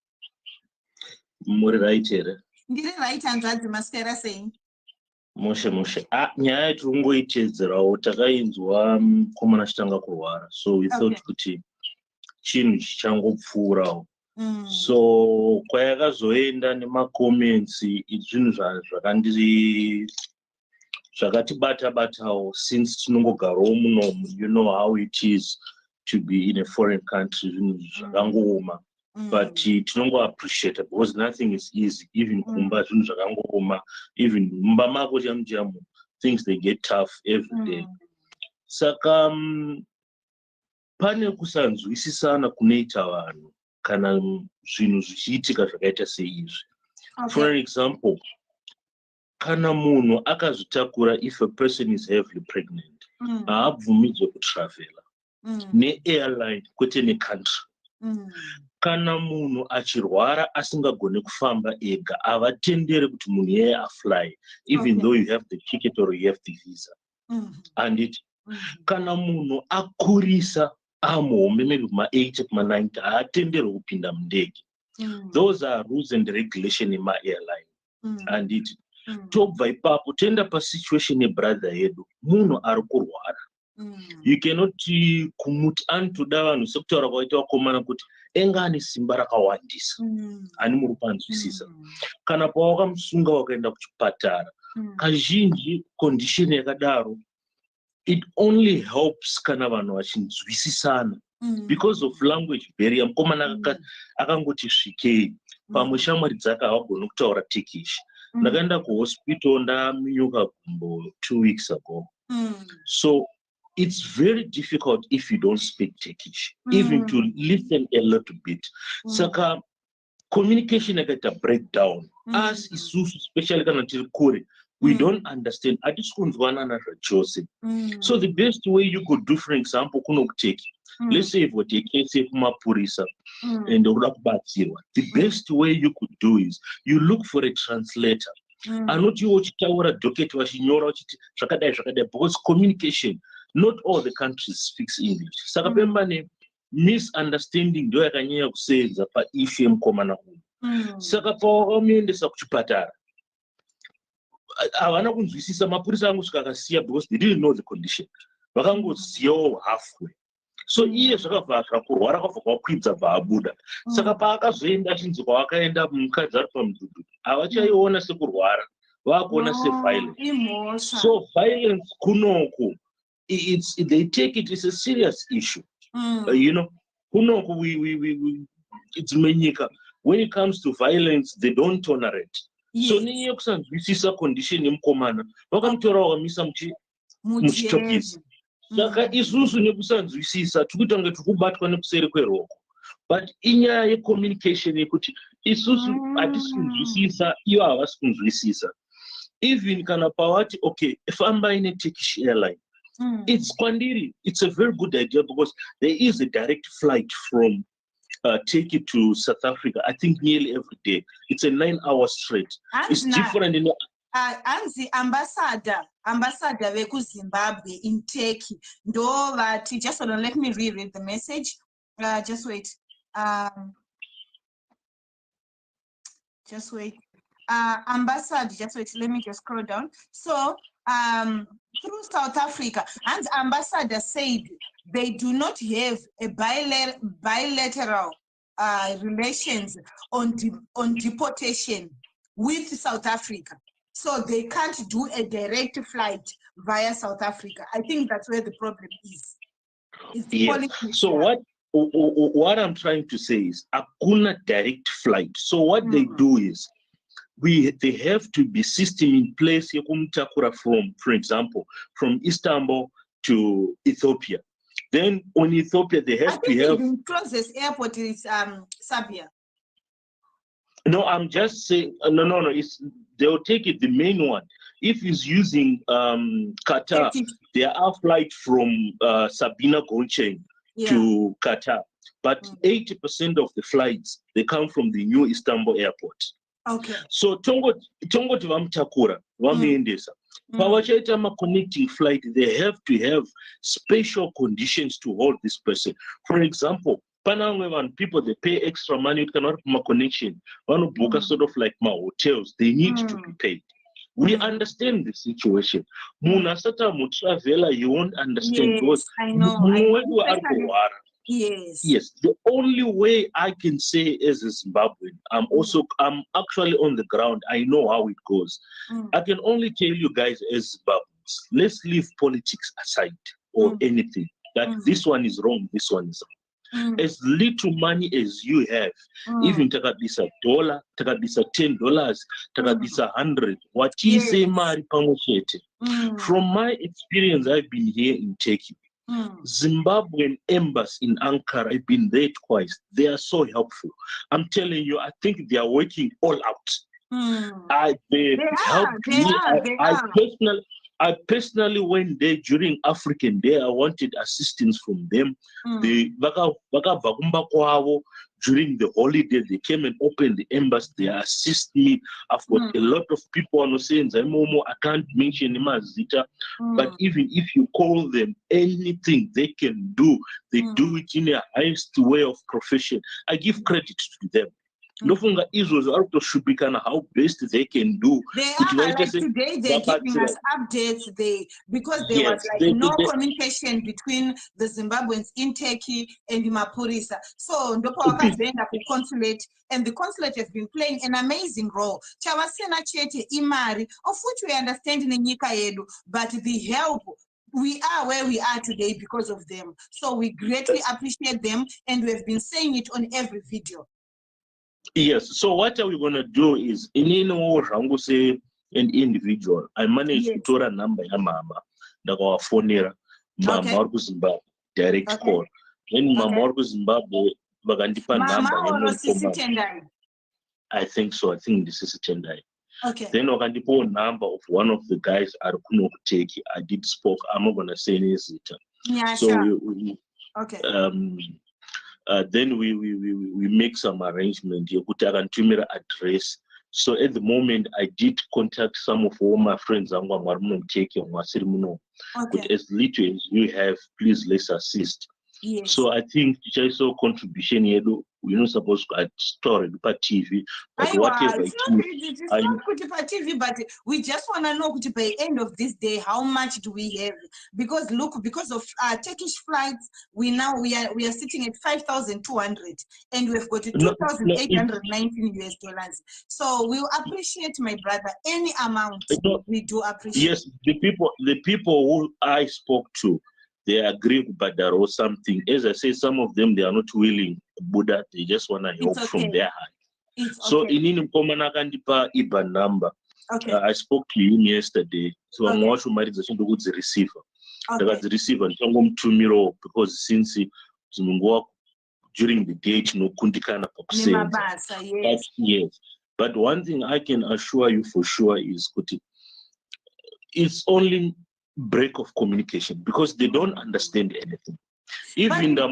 Muri right here. Ndiri right hanzvadzi maswera sei? Moshe. Nyaya tikungoitedzerawo, takainzwa mukomana achitanga kurwara, so we thought kuti chinhu chichangopfuurawo. So kwayakazoenda nemacomments zvinhu zvakatibata-batawo since tinongogarawo munomu. You know how it is to be in a foreign country, zvinhu zvakangooma. but tinongo appreciate because nothing is easy. Even kumba zvinhu zvakangoma, even mumba mako chamu things they get tough every day. Saka pane kusanzwisisana kunoita vanhu kana zvinhu zvichiitika zvakaita seizvi. For example, kana munhu akazvitakura, if a person is heavily pregnant, haabvumidzwe kutravela ne-airline kwete ne-country. Kana munhu achirwara asingagoni kufamba ega, havatendere kuti munhu yeye afly, even though you have the ticket or you have the visa. And it kana munhu akurisa amuhombe maybe kuma-80 kuma-90 haatenderwi kupinda mundege. Those are rules and regulation in my airline. And it tobva ipapo toenda pasituation yebrother yedu, munhu ari kurwara. You cannot kumuti anotoda vanhu sekutaura kwaita vakomana kuti enga ane simba rakawandisa, ani muri panzwisisa. Kana pawakamusunga wakaenda kuchipatara, kazhinji condition yakadaro, it only helps kana vanhu vachinzwisisana. Because of language barrier, mukomana akangoti svikei, pamwe shamwari dzake havagoni kutaura Turkish. Ndakaenda kuhospital ndaminyuka gumbo 2 weeks ago. So it's very difficult if you don't speak Turkish, even to listen a little bit. Saka communication yakaita breakdown. Us isusu, especially kana tiri kure, we don't understand. Atikunzwanana zvachose. So the best way you could do, for example, kunokuteki. Let's say if we take kumapurisa and the best way you could do is you look for a translator. And not you uchitaura docket vachinyora uchiti zvakadai, because communication, not all the countries speaks English. Saka pembane misunderstanding ndo yakanyanya kusenza pa issue mukomana uyu. Saka pawakamuendesa kuchipatara, havana kunzwisisa, mapurisa angosvika akasiya because they didn't know the condition. Vakangoziyawo halfway. So iye zvakabva zvakurwara kwabva kwakwidza bva abuda. Saka paakazoenda achinzi kwawakaenda mukadzi ari pamudhudhu, havachaiona sekurwara, vakuona seviolence. So violence kunoku, they take it as a serious issue. You know, kunoku it's menyika. When it comes to violence, they don't tolerate. So niye kusanzwisisa condition yemukomana, vakamutora vakamisa muchitokisi. Saka isusu nekusanzwisisa tikuita kunge tikubatwa nekuseri kweroko, but inyaya yecommunication yekuti isusu hatisi kunzwisisa, ivo havasi kunzwisisa. Even kana pawati okay, famba ine Turkish airline, it's kwandiri, it's a very good idea because there is a direct flight from Turkey to South Africa, I think nearly every day. It's a 9-hour straight. It's different in Anzi ambassador veku Zimbabwe in Turkey ndo vati, just hold on, let me reread the message. Just wait. Ambassador, just wait, let me just scroll down. So through South Africa, and ambassador said they do not have a bilateral relations on deportation with South Africa. So they can't do a direct flight via South Africa. I think that's where the problem is. So what I'm trying to say is akuna direct flight. So what they do is they have to be system in place from, for example, from Istanbul to Ethiopia. Then on Ethiopia they have to have the closest airport is Serbia. No, I'm just saying no. They'll take it, the main one. If he's using Qatar, there are flights from Sabina Gonchain to Qatar. But 80% of the flights, they come from the new Istanbul airport. Okay. So Tongo Tivamtakura, Vamiendesa. Pawachaitama connecting flight, they have to have special conditions to hold this person. For example, when people they pay extra money, you cannot have a connection. One book sort of like my hotels, they need to be paid. We understand the situation. Munasata mutravela, you won't understand. Yes, I know. Yes. The only way I can say as a Zimbabwean, I'm actually on the ground. I know how it goes. I can only tell you guys as Zimbabweans, let's leave politics aside or anything. That this one is wrong, this one is wrong. As little money as you have, even takabisa $1, takabisa $10, takabisa 100, what is a mari pamoshete. From my experience, I've been here in Turkey. Zimbabwean embassy in Ankara, I've been there twice. They are so helpful. I'm telling you, I think they are working all out. They helped me. I personally went there during African Day. I wanted assistance from them. They during the holiday, they came and opened the embassy. They assist me. I've got a lot of people on the saying, I can't mention Zita, but even if you call them anything they can do, they do it in a highest way of profession. I give credit to them. Nofunga izos are to shubikana how best they can do. They are like today they're giving us updates because there was like no communication between the Zimbabweans in Turkey and Mapurisa. So Ndopo wakazoenda ku consulate, and the consulate has been playing an amazing role. Chavasena chete imari, of which we understand in Nyika yedu, but the help, we are where we are today because of them. So we greatly appreciate them, and we have been saying it on every video. Yes, so what are we going to do is, in say an individual, I managed to tour a number ya mama, the phone Mama Zimbabwe, direct call. Then Mama Zimbabwe, Bagandipa number. I think so. I think this is Tendai. Okay. Then Bagandipa number of one of the guys at Kuno Teki. I did spoke. I'm not going to say anything. Yeah, so sure. we Okay. Then we make some arrangement. You could have an address. So at the moment, I did contact some of all my friends. But as little as you have, please let's assist. Yes. So I think it's also contribution here. We're not supposed to add story by TV, but whatever it's not good for TV, but we just want to know by the end of this day how much do we have? Because look, because of Turkish flights, we are sitting at 5,200, and we've got $2,819 US. So we will appreciate, my brother, any amount. We do appreciate. Yes, the people who I spoke to, they agree, but there was something. As I say, some of them, they are not willing, Buddha, they just want to help from their heart. So in Komanakandipa IBAN number, I spoke to him yesterday. So I'm watching my decision to go to the receiver. The receiver, because since during the date, no kundikana but yes. But one thing I can assure you for sure is it's only break of communication because they don't understand anything. Even the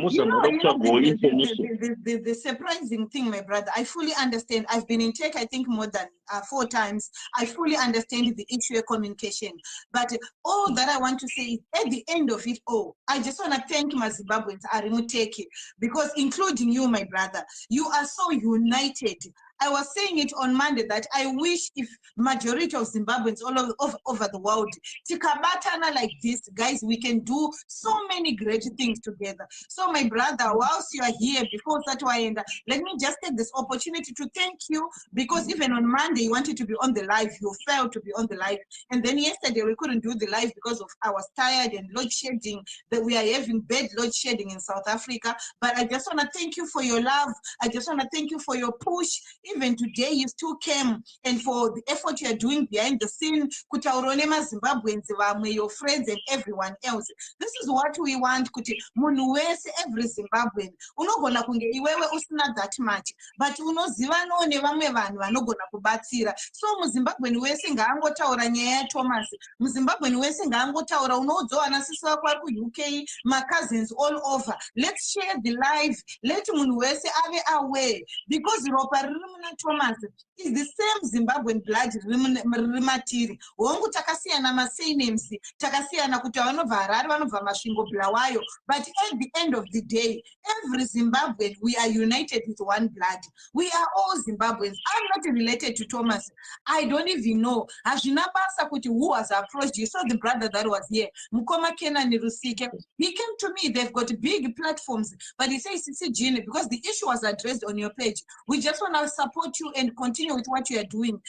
the surprising thing, my brother, I fully understand. I've been in tech, I think, more than 4 times. I fully understand the issue of communication. But all that I want to say is, at the end of it all, I just want to thank my Zimbabweans, Arimuteki, because including you, my brother, you are so united. I was saying it on Monday that I wish if majority of Zimbabweans all over the world, tikabatana like this, guys, we can do so many great things together. So my brother, whilst you are here, before Satwaenda, let me just take this opportunity to thank you, because even on Monday you wanted to be on the live, you failed to be on the live, and then yesterday we couldn't do the live because of I was tired and load shedding, that we are having bad load shedding in South Africa. But I just want to thank you for your love. I just want to thank you for your push. Even today, you still came, and for the effort you are doing behind the scene, Kutaurone Zimbabweans, your friends, and everyone else. This is what we want. Kuti munuwese every Zimbabwean. Unogona kunge iwewe usina that much, but unoziva no nevamwe vanhu vanogona kubatsira. So muZimbabwean wese ngaangotaura nyaya yaThomas. muZimbabwean wese ngaangotaura unoudzowa nasisi wako ari kuUK, my cousins all over. Let's share the life. Let munhu wese ave aware, because ropa Thomas is the same Zimbabwean blood rimatiri. Hongu takasiyana masurnames, takasiyana kuti vanobva Harare vanobva Masvingo Bulawayo, but at the end of the day, every Zimbabwean, we are united with one blood. We are all Zimbabweans. I'm not related to Thomas. I don't even know. Hazvina basa kuti who has approached you. So the brother that was here, Mukoma Kenan Rusike, he came to me. They've got big platforms, but he says, Gene, because the issue was addressed on your page, we just want to support you and continue with what you are doing.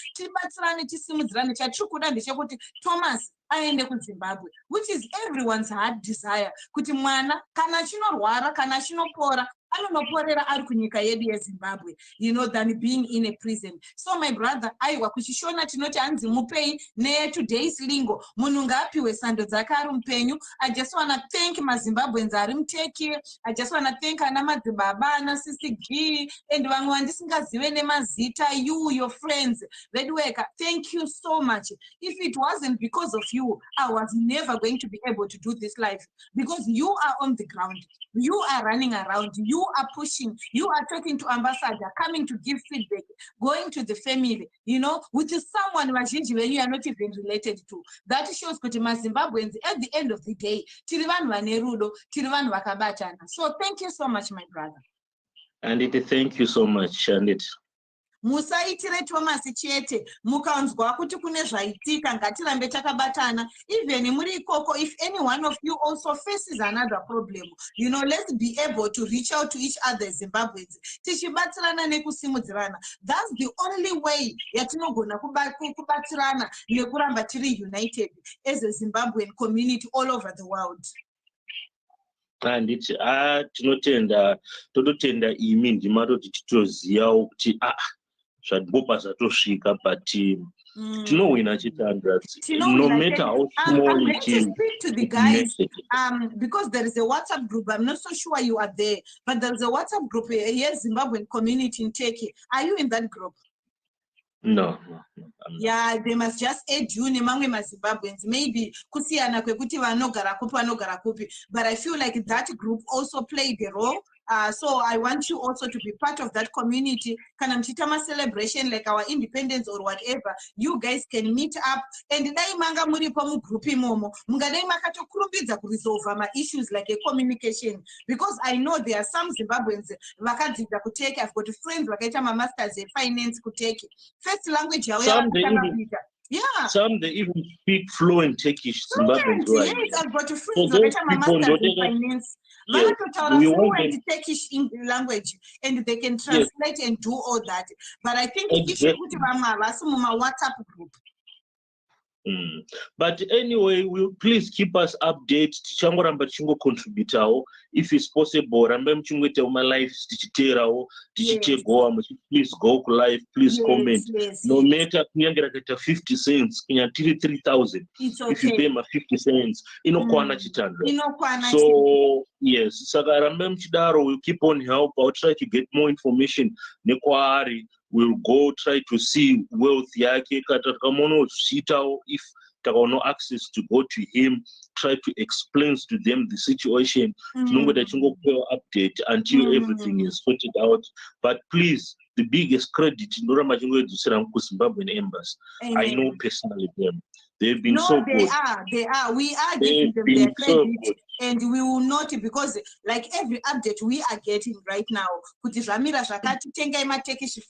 Thomas aende kuZimbabwe, which is everyone's heart desire. Kuti mwana kana chinorwara kana chinopora anonoporera ari kunyika yedu yeZimbabwe, you know, than being in a prison. So my brother, aiwa kuchishona tinoti anzi mupei ne today's lingo munhu ngaapiwe sando dzake ari mupenyu. I just want to thank maZimbabweans ari muteki. I just want to thank ana madzibaba, ana CCG, and vamwe vandisingazive nemazita, you, your friends, Redweka, thank you so much. If it wasn't because of you, I was never going to be able to do this live, because you are on the ground, you are running around, you are pushing, you are talking to ambassador, coming to give feedback, going to the family, you know, which is someone when you are not even related to. That shows kuti maZimbabweans at the end of the day, tiri vanhu vane rudo, tiri vanhu vakabatana. So thank you so much, my brother. And thank you so much, Shandit. Musaitire Thomas chete mukanzwa kuti kune zvaitika ngatirambe takabatana. Even muri ikoko, if any one of you also faces another problem, you know, let's be able to reach out to each other Zimbabweans, tichibatsirana nekusimudzirana. That's the only way yatinogona kubatsirana nekuramba tiri united as a Zimbabwean community all over the world. Handiti tototenda imi ndimatoti titoziyawo kuti zvadimbopa zvatosvika, but tinowina chitanda, no matter how small it is. I'm going to speak to the guys because there is a WhatsApp group. I'm not so sure you are there, but there is a WhatsApp group here, Zimbabwean community in Turkey. Are you in that group? No. Yeah, they must just add you nemamwe maZimbabweans. Maybe kusiyana kwekuti vanogara kupi. But I feel like that group also played a role. So I want you also to be part of that community. Kana mchitama celebration like our independence or whatever, you guys can meet up and dai manga muri pa mu group imomo mungadai makatokurumbidza kuresolve ma issues like a communication, because I know there are some Zimbabweans vakadzidza kuteke. I've got friends vakaita ma masters in finance kuteke. First language yawo yakatanga. Yeah. Some they even speak fluent Turkish. Fluent, yes, I've got friends vakaita ma masters in finance. Yes, we want fluent Turkish language and they can translate and do all that. But I think if you put my WhatsApp group. But anyway, please keep us updated. Tichangoramba tichingo contributawo if it's possible. Rambe mchingoita my life tichiterawo tichitegowa. Please go live, please comment. No matter kunyangira kaita 50 cents, kunyatiri 3,000. If you pay my 50 cents, inokwana chitanda. So yes, saka rambe mchidaro, we'll keep on help. I'll try to get more information. Nekwaari. We'll go try to see wealth yake katakamono sitao, if no access to go to him, try to explain to them the situation, update until everything is sorted out. But please, the biggest credit in Zimbabwean Embassy, I know personally them. They've been so good. They are. We are giving them their credit, and we will not, because like every update we are getting right now, Turkish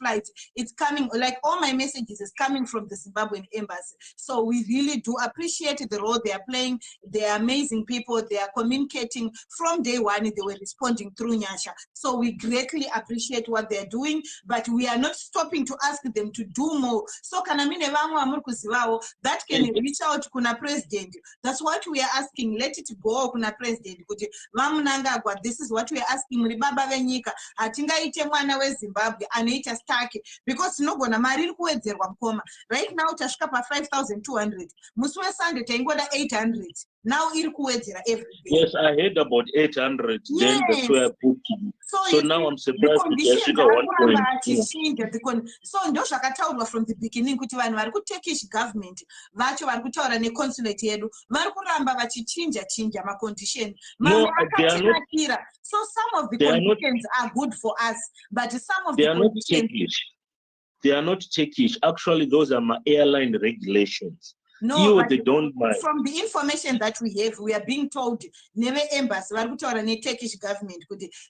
flights, it's coming, like all my messages is coming from the Zimbabwean Embassy. So we really do appreciate the role they are playing. They are amazing people. They are communicating from day one. They were responding through Nyasha. So we greatly appreciate what they're doing, but we are not stopping to ask them to do more. So that can reach out to kuna president. That's what we are asking. Let it go kuna president. This is what we are asking. Ribaba venyika atingaite mwana weZimbabwe anoita staki, because nogona mari kuwedzerwa mkoma. Right now tasvika pa 5,200. Musi weSunday taingoda 800. Now iri kuwedzera every day. Yes, I heard about 800. Yes. Then that's where I put you. So now I'm surprised to get 1.2. So ndo zvakataurwa from the beginning kuti vanhu vari Turkish government vacho vari kutaura neconsulate yedu vari kuramba vachichinja ma condition. No, so some of the conditions are good for us, but some of the conditions they are not Turkish. Actually, those are my airline regulations. No, they don't mind. From the information that we have, we are being told Neve Embassy, Turkish government,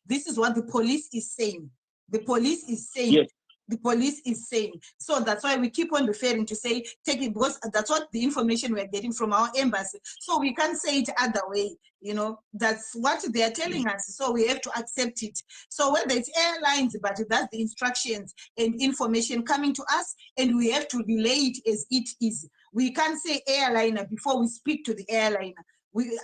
this is what the police is saying. The police is saying. Yes. The police is saying. So that's why we keep on referring to say, take it, because that's what the information we're getting from our embassy. So we can't say it other way, you know, that's what they are telling us. So we have to accept it. So whether it's airlines, but that's the instructions and information coming to us, and we have to relay it as it is. We can't say airliner before we speak to the airliner.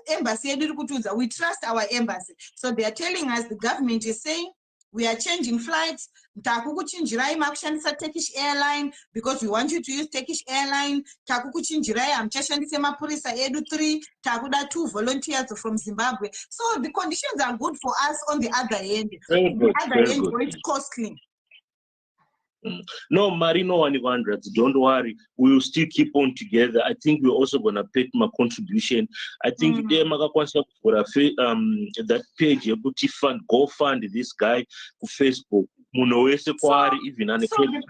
Embassy yedu iri kutiudza, we trust our embassy. So they are telling us, the government is saying, we are changing flights. Takukuchinjirai makushandisa Turkish airline because we want you to use Turkish airline. Takukuchinjirai amchashandise mapurisa edu 3. Takuda 2 volunteers from Zimbabwe. So the conditions are good for us on the other end. Very good, The other very end, good. it's costly. No, Marino 100s, don't worry. We will still keep on together. I think we're also going to pay my contribution. I think that page, go fund this guy for Facebook. So The the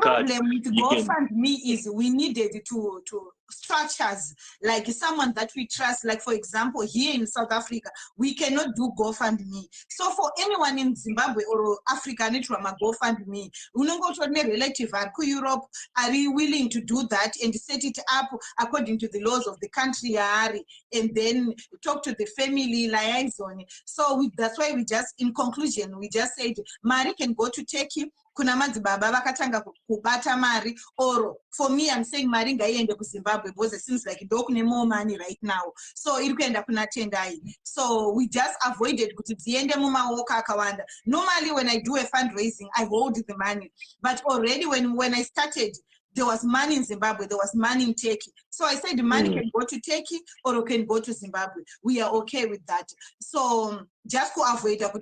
problem with GoFundMe is we needed to structures, like someone that we trust. Like, for example, here in South Africa, we cannot do GoFundMe. So for anyone in Zimbabwe or Africa, need to GoFundMe. Unongo to a relative at Europe, are you willing to do that and set it up according to the laws of the country, and then talk to the family liaison. So that's why we just, in conclusion, we just said, Mari can go to Turkey. Kuna madzibaba vakatanga kubata mari, or for me I'm saying mari ngaiende ku Zimbabwe because it seems like ndokune more money right now, so iri kuenda kuna tendai. So we just avoided kuti dziende mumaoko akawanda. Normally when I do a fundraising I hold the money, but already when I started there was money in Zimbabwe, there was money in Turkey. So I said the money can go to Turkey or it can go to Zimbabwe. We are okay with that. So just to avoid and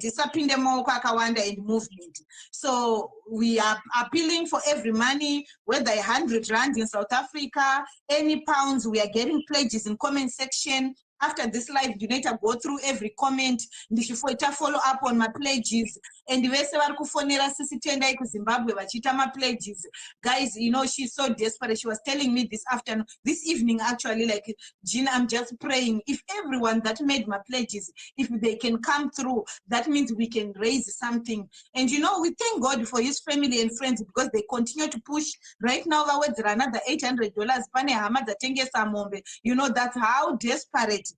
movement. So we are appealing for every money, whether 100 rand in South Africa, any pounds, we are getting pledges in comment section. After this live, you need to go through every comment. Follow up on my pledges. And Zimbabwe, my pledges. Guys, you know, she's so desperate. She was telling me this evening, actually, like, Gina, I'm just praying. If everyone that made my pledges, if they can come through, that means we can raise something. And, you know, we thank God for his family and friends because they continue to push. Right now, there are another $800. You know, that's how desperate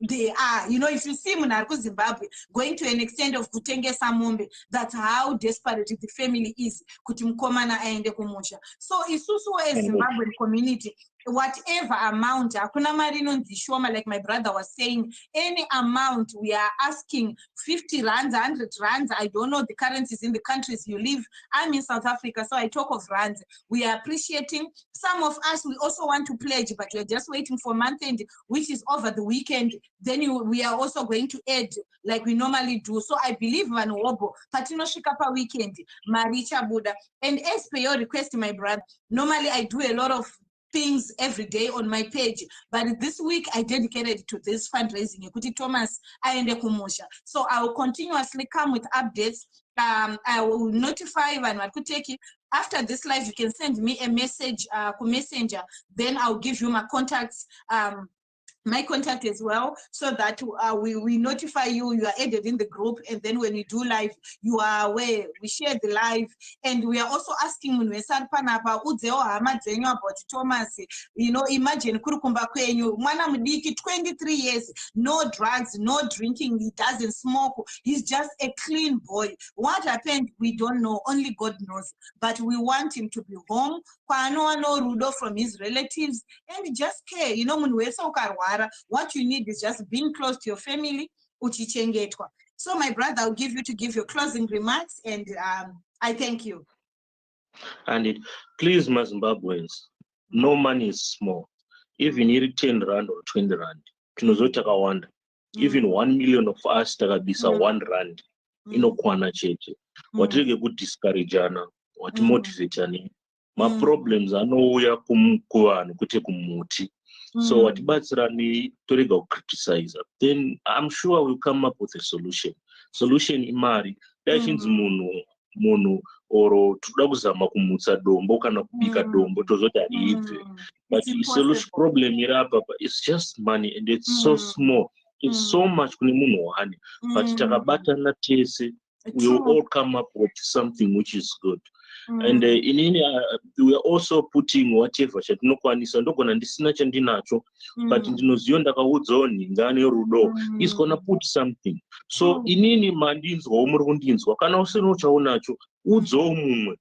they are. You know, if you see Munarku Zimbabwe going to an extent of kutenge samombe, that's how desperate the family is. Kutimkomana aende kumusha. So isusu as Zimbabwean community, whatever amount, akuna marino ndishoma, like my brother was saying, any amount we are asking, 50 rands, 100 rands, I don't know the currencies in the countries you live. I'm in South Africa, so I talk of rands. We are appreciating. Some of us, we also want to pledge, but we're just waiting for month end, which is over the weekend. Then we are also going to add like we normally do. So I believe Vanobo, Patino Shikapa weekend, Maricha Buddha. And as per your request, my brother, normally I do a lot of things every day on my page, but this week I dedicated to this fundraising. Kuti Thomas aende kumusha. So I will continuously come with updates. I will notify when I could take it. After this live, you can send me a message, messenger. Then I'll give you my contacts. My contact as well, so that we notify you, you are added in the group, and then when we do live, you are aware, we share the live. And we are also asking about Thomas. You know, imagine kurukumba kwenyu mwana mudiki, 23 years, no drugs, no drinking, he doesn't smoke, he's just a clean boy. What happened, we don't know, only God knows, but we want him to be home, no rudo from his relatives, and just care. You know, what you need is just being close to your family. So my brother, I'll give you to give your closing remarks, and I thank you. And please, Zimbabweans, no money is small. Even 10 rand or 20 rand, even 1 million of us takabisa 1 rand inokwana chete. Watirege kudiscourageana, watimotivateane. My problems anouya kumukuvanhu kwete kumuti. So watibatsirani torega criticize. Then I'm sure we'll come up with a solution. Solution imari. Dachinzi munhu oro tuda kuzama kumutsa dombo kana kubika dombo tozoti ariibve. But the solution problem irapa is just money, and it's so small. It's so much kune munhu wani. But takabatana tese, we will all come up with something which is good. And we are also putting whatever chatinokwanisa ndogona ndisina chandinacho, but ndinoziva ndakaudzawo nhingano yerudo is gonna put something. So inini mandinzwawo muri kundinzwa, kana usina uchaunacho udzawo mumwe.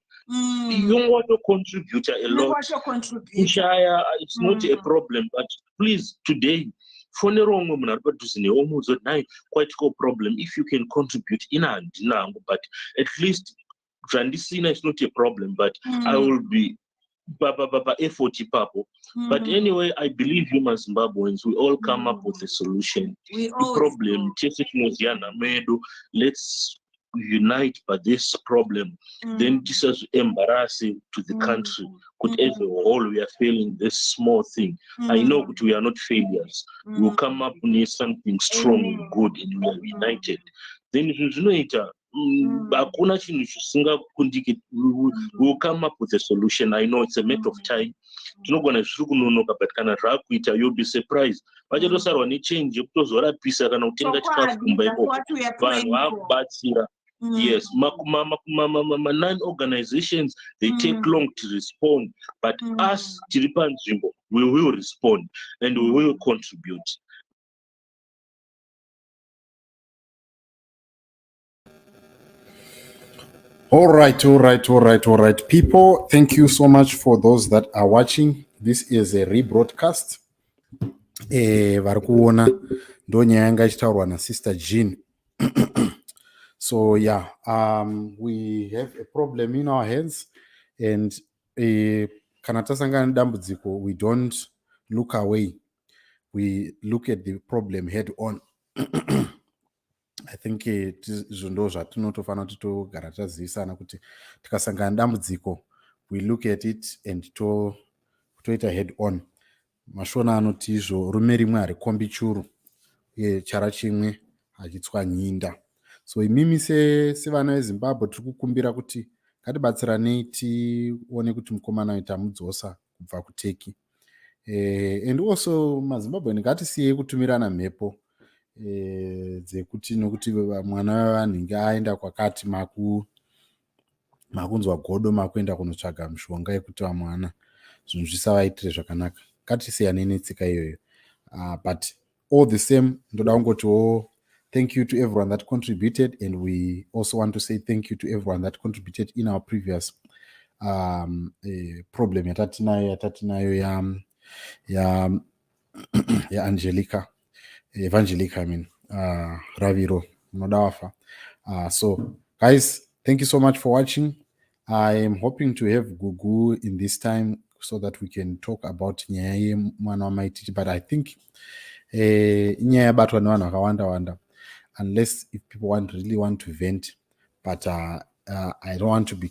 You want to contribute a lot. Kushaya, it's not a problem, but please today fonera umwe munhu ari padhuze newe umuudze kuti nai kwaitikawo problem if you can contribute ina handina hangu but at least zvandisina is not a problem but I will be effort ipapo. But anyway, I believe you Zimbabweans, we all come up with a solution. The problem, let's unite by this problem. Then this is embarrassing to the country. Could as a whole we are failing this small thing. I know that we are not failures. We'll come up with something strong and good and we are united. Then we'll come up with a solution. I know it's a matter of time. But you'll be surprised. Change yes, 9 organizations, they take long to respond, but us, Chiripan Jimbo, we will respond and we will contribute. All right, people. Thank you so much for those that are watching. This is a rebroadcast. Varikuona ndo nyaya yanga ichitaurwa na Sister Jean. So yeah, we have a problem in our hands, and kana tasangana nedambudziko, we don't look away. We look at the problem head on. I think izvo ndo zvatinotofanira kuti togara tazivisana kuti tikasangana nedambudziko, we look at it and toita head on. Mashona anoti izvo rume rimwe harikombi churu uye chara chimwe hachitswanyinda. So imimi sevana veZimbabwe tiri kukumbira kuti ngatibatsiranei tione kuti mukomana wedu tamudzosa kubva kuTurkey. And also maZimbabwe ngatisiyei kutumirana mhepo dzekuti nokuti mwana wevanhu aenda kwakati makunzwa godo makuenda kunotsvaga mishonga yekuti vamwana zvinhu zvisavaitire zvakanaka. Ngatisiyanei netsika iyoyo. But all the same, ndoda kungotiwo thank you to everyone that contributed, and we also want to say thank you to everyone that contributed in our previous problem yatatinayo ya Evangelica, I mean, Raviro, Nodawafa. So, guys, thank you so much for watching. I am hoping to have Gugu in this time so that we can talk about Nyaye Mwana Maititi, but I think Nyaye batwa nevanhu vakawanda, unless if people really want to vent, but I don't want to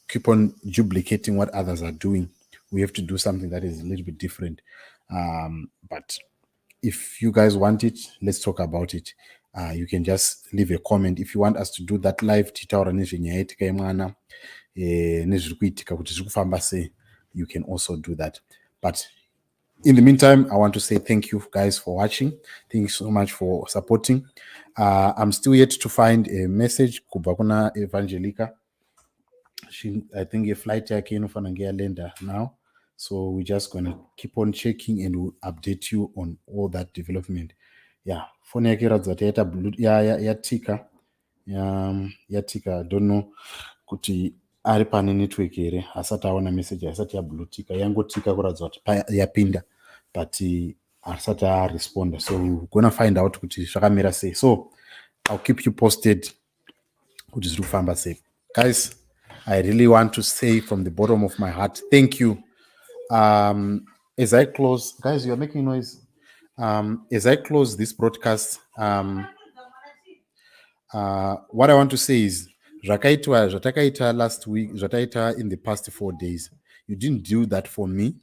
keep on duplicating what others are doing. We have to do something that is a little bit different. But if you guys want it, let's talk about it. You can just leave a comment. If you want us to do that live, you can also do that. But in the meantime, I want to say thank you guys for watching. Thank you so much for supporting. I'm still yet to find a message. Kubakuna Evangelica. I think a flight lender now. So we're just going to keep on checking and we'll update you on all that development. Yeah. Phone yake radzata yatika. Yatika. I don't know kuti ari pane network here. Asati aona message asati yablutika. Yangotika kuradzata yapinda. But asati respond. So we're going to find out kuti zvakamira sei. So I'll keep you posted kuti zviri kufamba sei. Guys, I really want to say from the bottom of my heart, thank you. As I close, guys, you are making noise. As I close this broadcast, what I want to say is, Zvatakaita last week, Zvatakaita in the past 4 days, you didn't do that for me,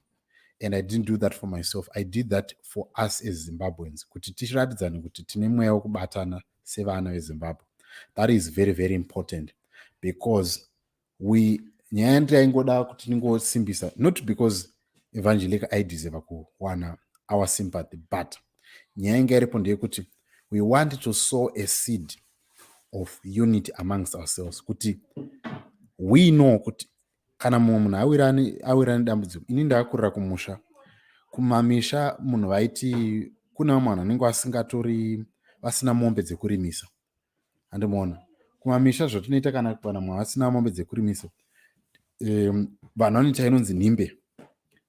and I didn't do that for myself. I did that for us as Zimbabweans. Kuti tiratidzane kuti tine mweya wekubatana sevana veZimbabwe. That is very, very important, because nyaya ndiraingoda kuti ningosimbisa, not because Evangelica I deserve kuwana our sympathy, but nyaya inga iripo ndeyekuti we want to sow a seed of unity amongst ourselves, kuti we know kuti kana mumwe munhu awirani dambudziko. Ini ndakakurira kumusha, kumamisha munhu vaiti kuna vamwe vanhu vanenge vasina mombe dzekurimisa. Andimoona kumamisha zvotinoita kana mwana vasina mombe dzekurimisa, vanhu vanoita inonzi nhimbe.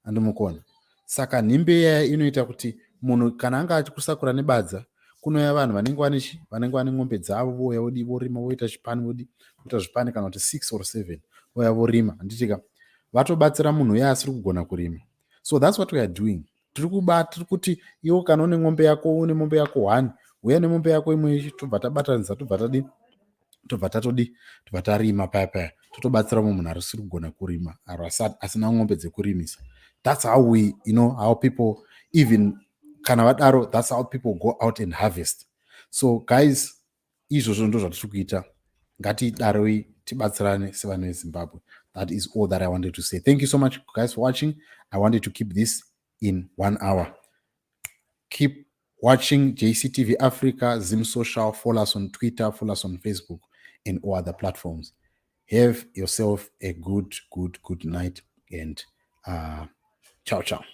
Andimukona. Saka nhimbe yaya inoita kuti munhu kana anga achikusakura nebadza kunouya vanhu vanenge vane mombe dzavo vouya vorima voita zvipani kana kuti 6 or 7 vouya vorima handitika vatobatsira munhu uye asiri kugona kurima. So that's what we are doing. Tiri kuti iwo kana une mombe yako 1 uya nemombe yako imwe tobva tabatanidza tobva tarima paya totobatsira munhu asiri kugona kurima asina mombe dzekurimisa. That's how we, how people, even kana vadaro, that's how people go out and harvest. So guys, izvozvo ndo zvatiri kuita, ngatidaroi tibatsirane sevanhu veZimbabwe. That is all that I wanted to say. Thank you so much guys for watching. I wanted to keep this in 1 hour. Keep watching JCTV Africa, Zim Social, follow us on Twitter, follow us on Facebook and all other platforms. Have yourself a good night and ciao.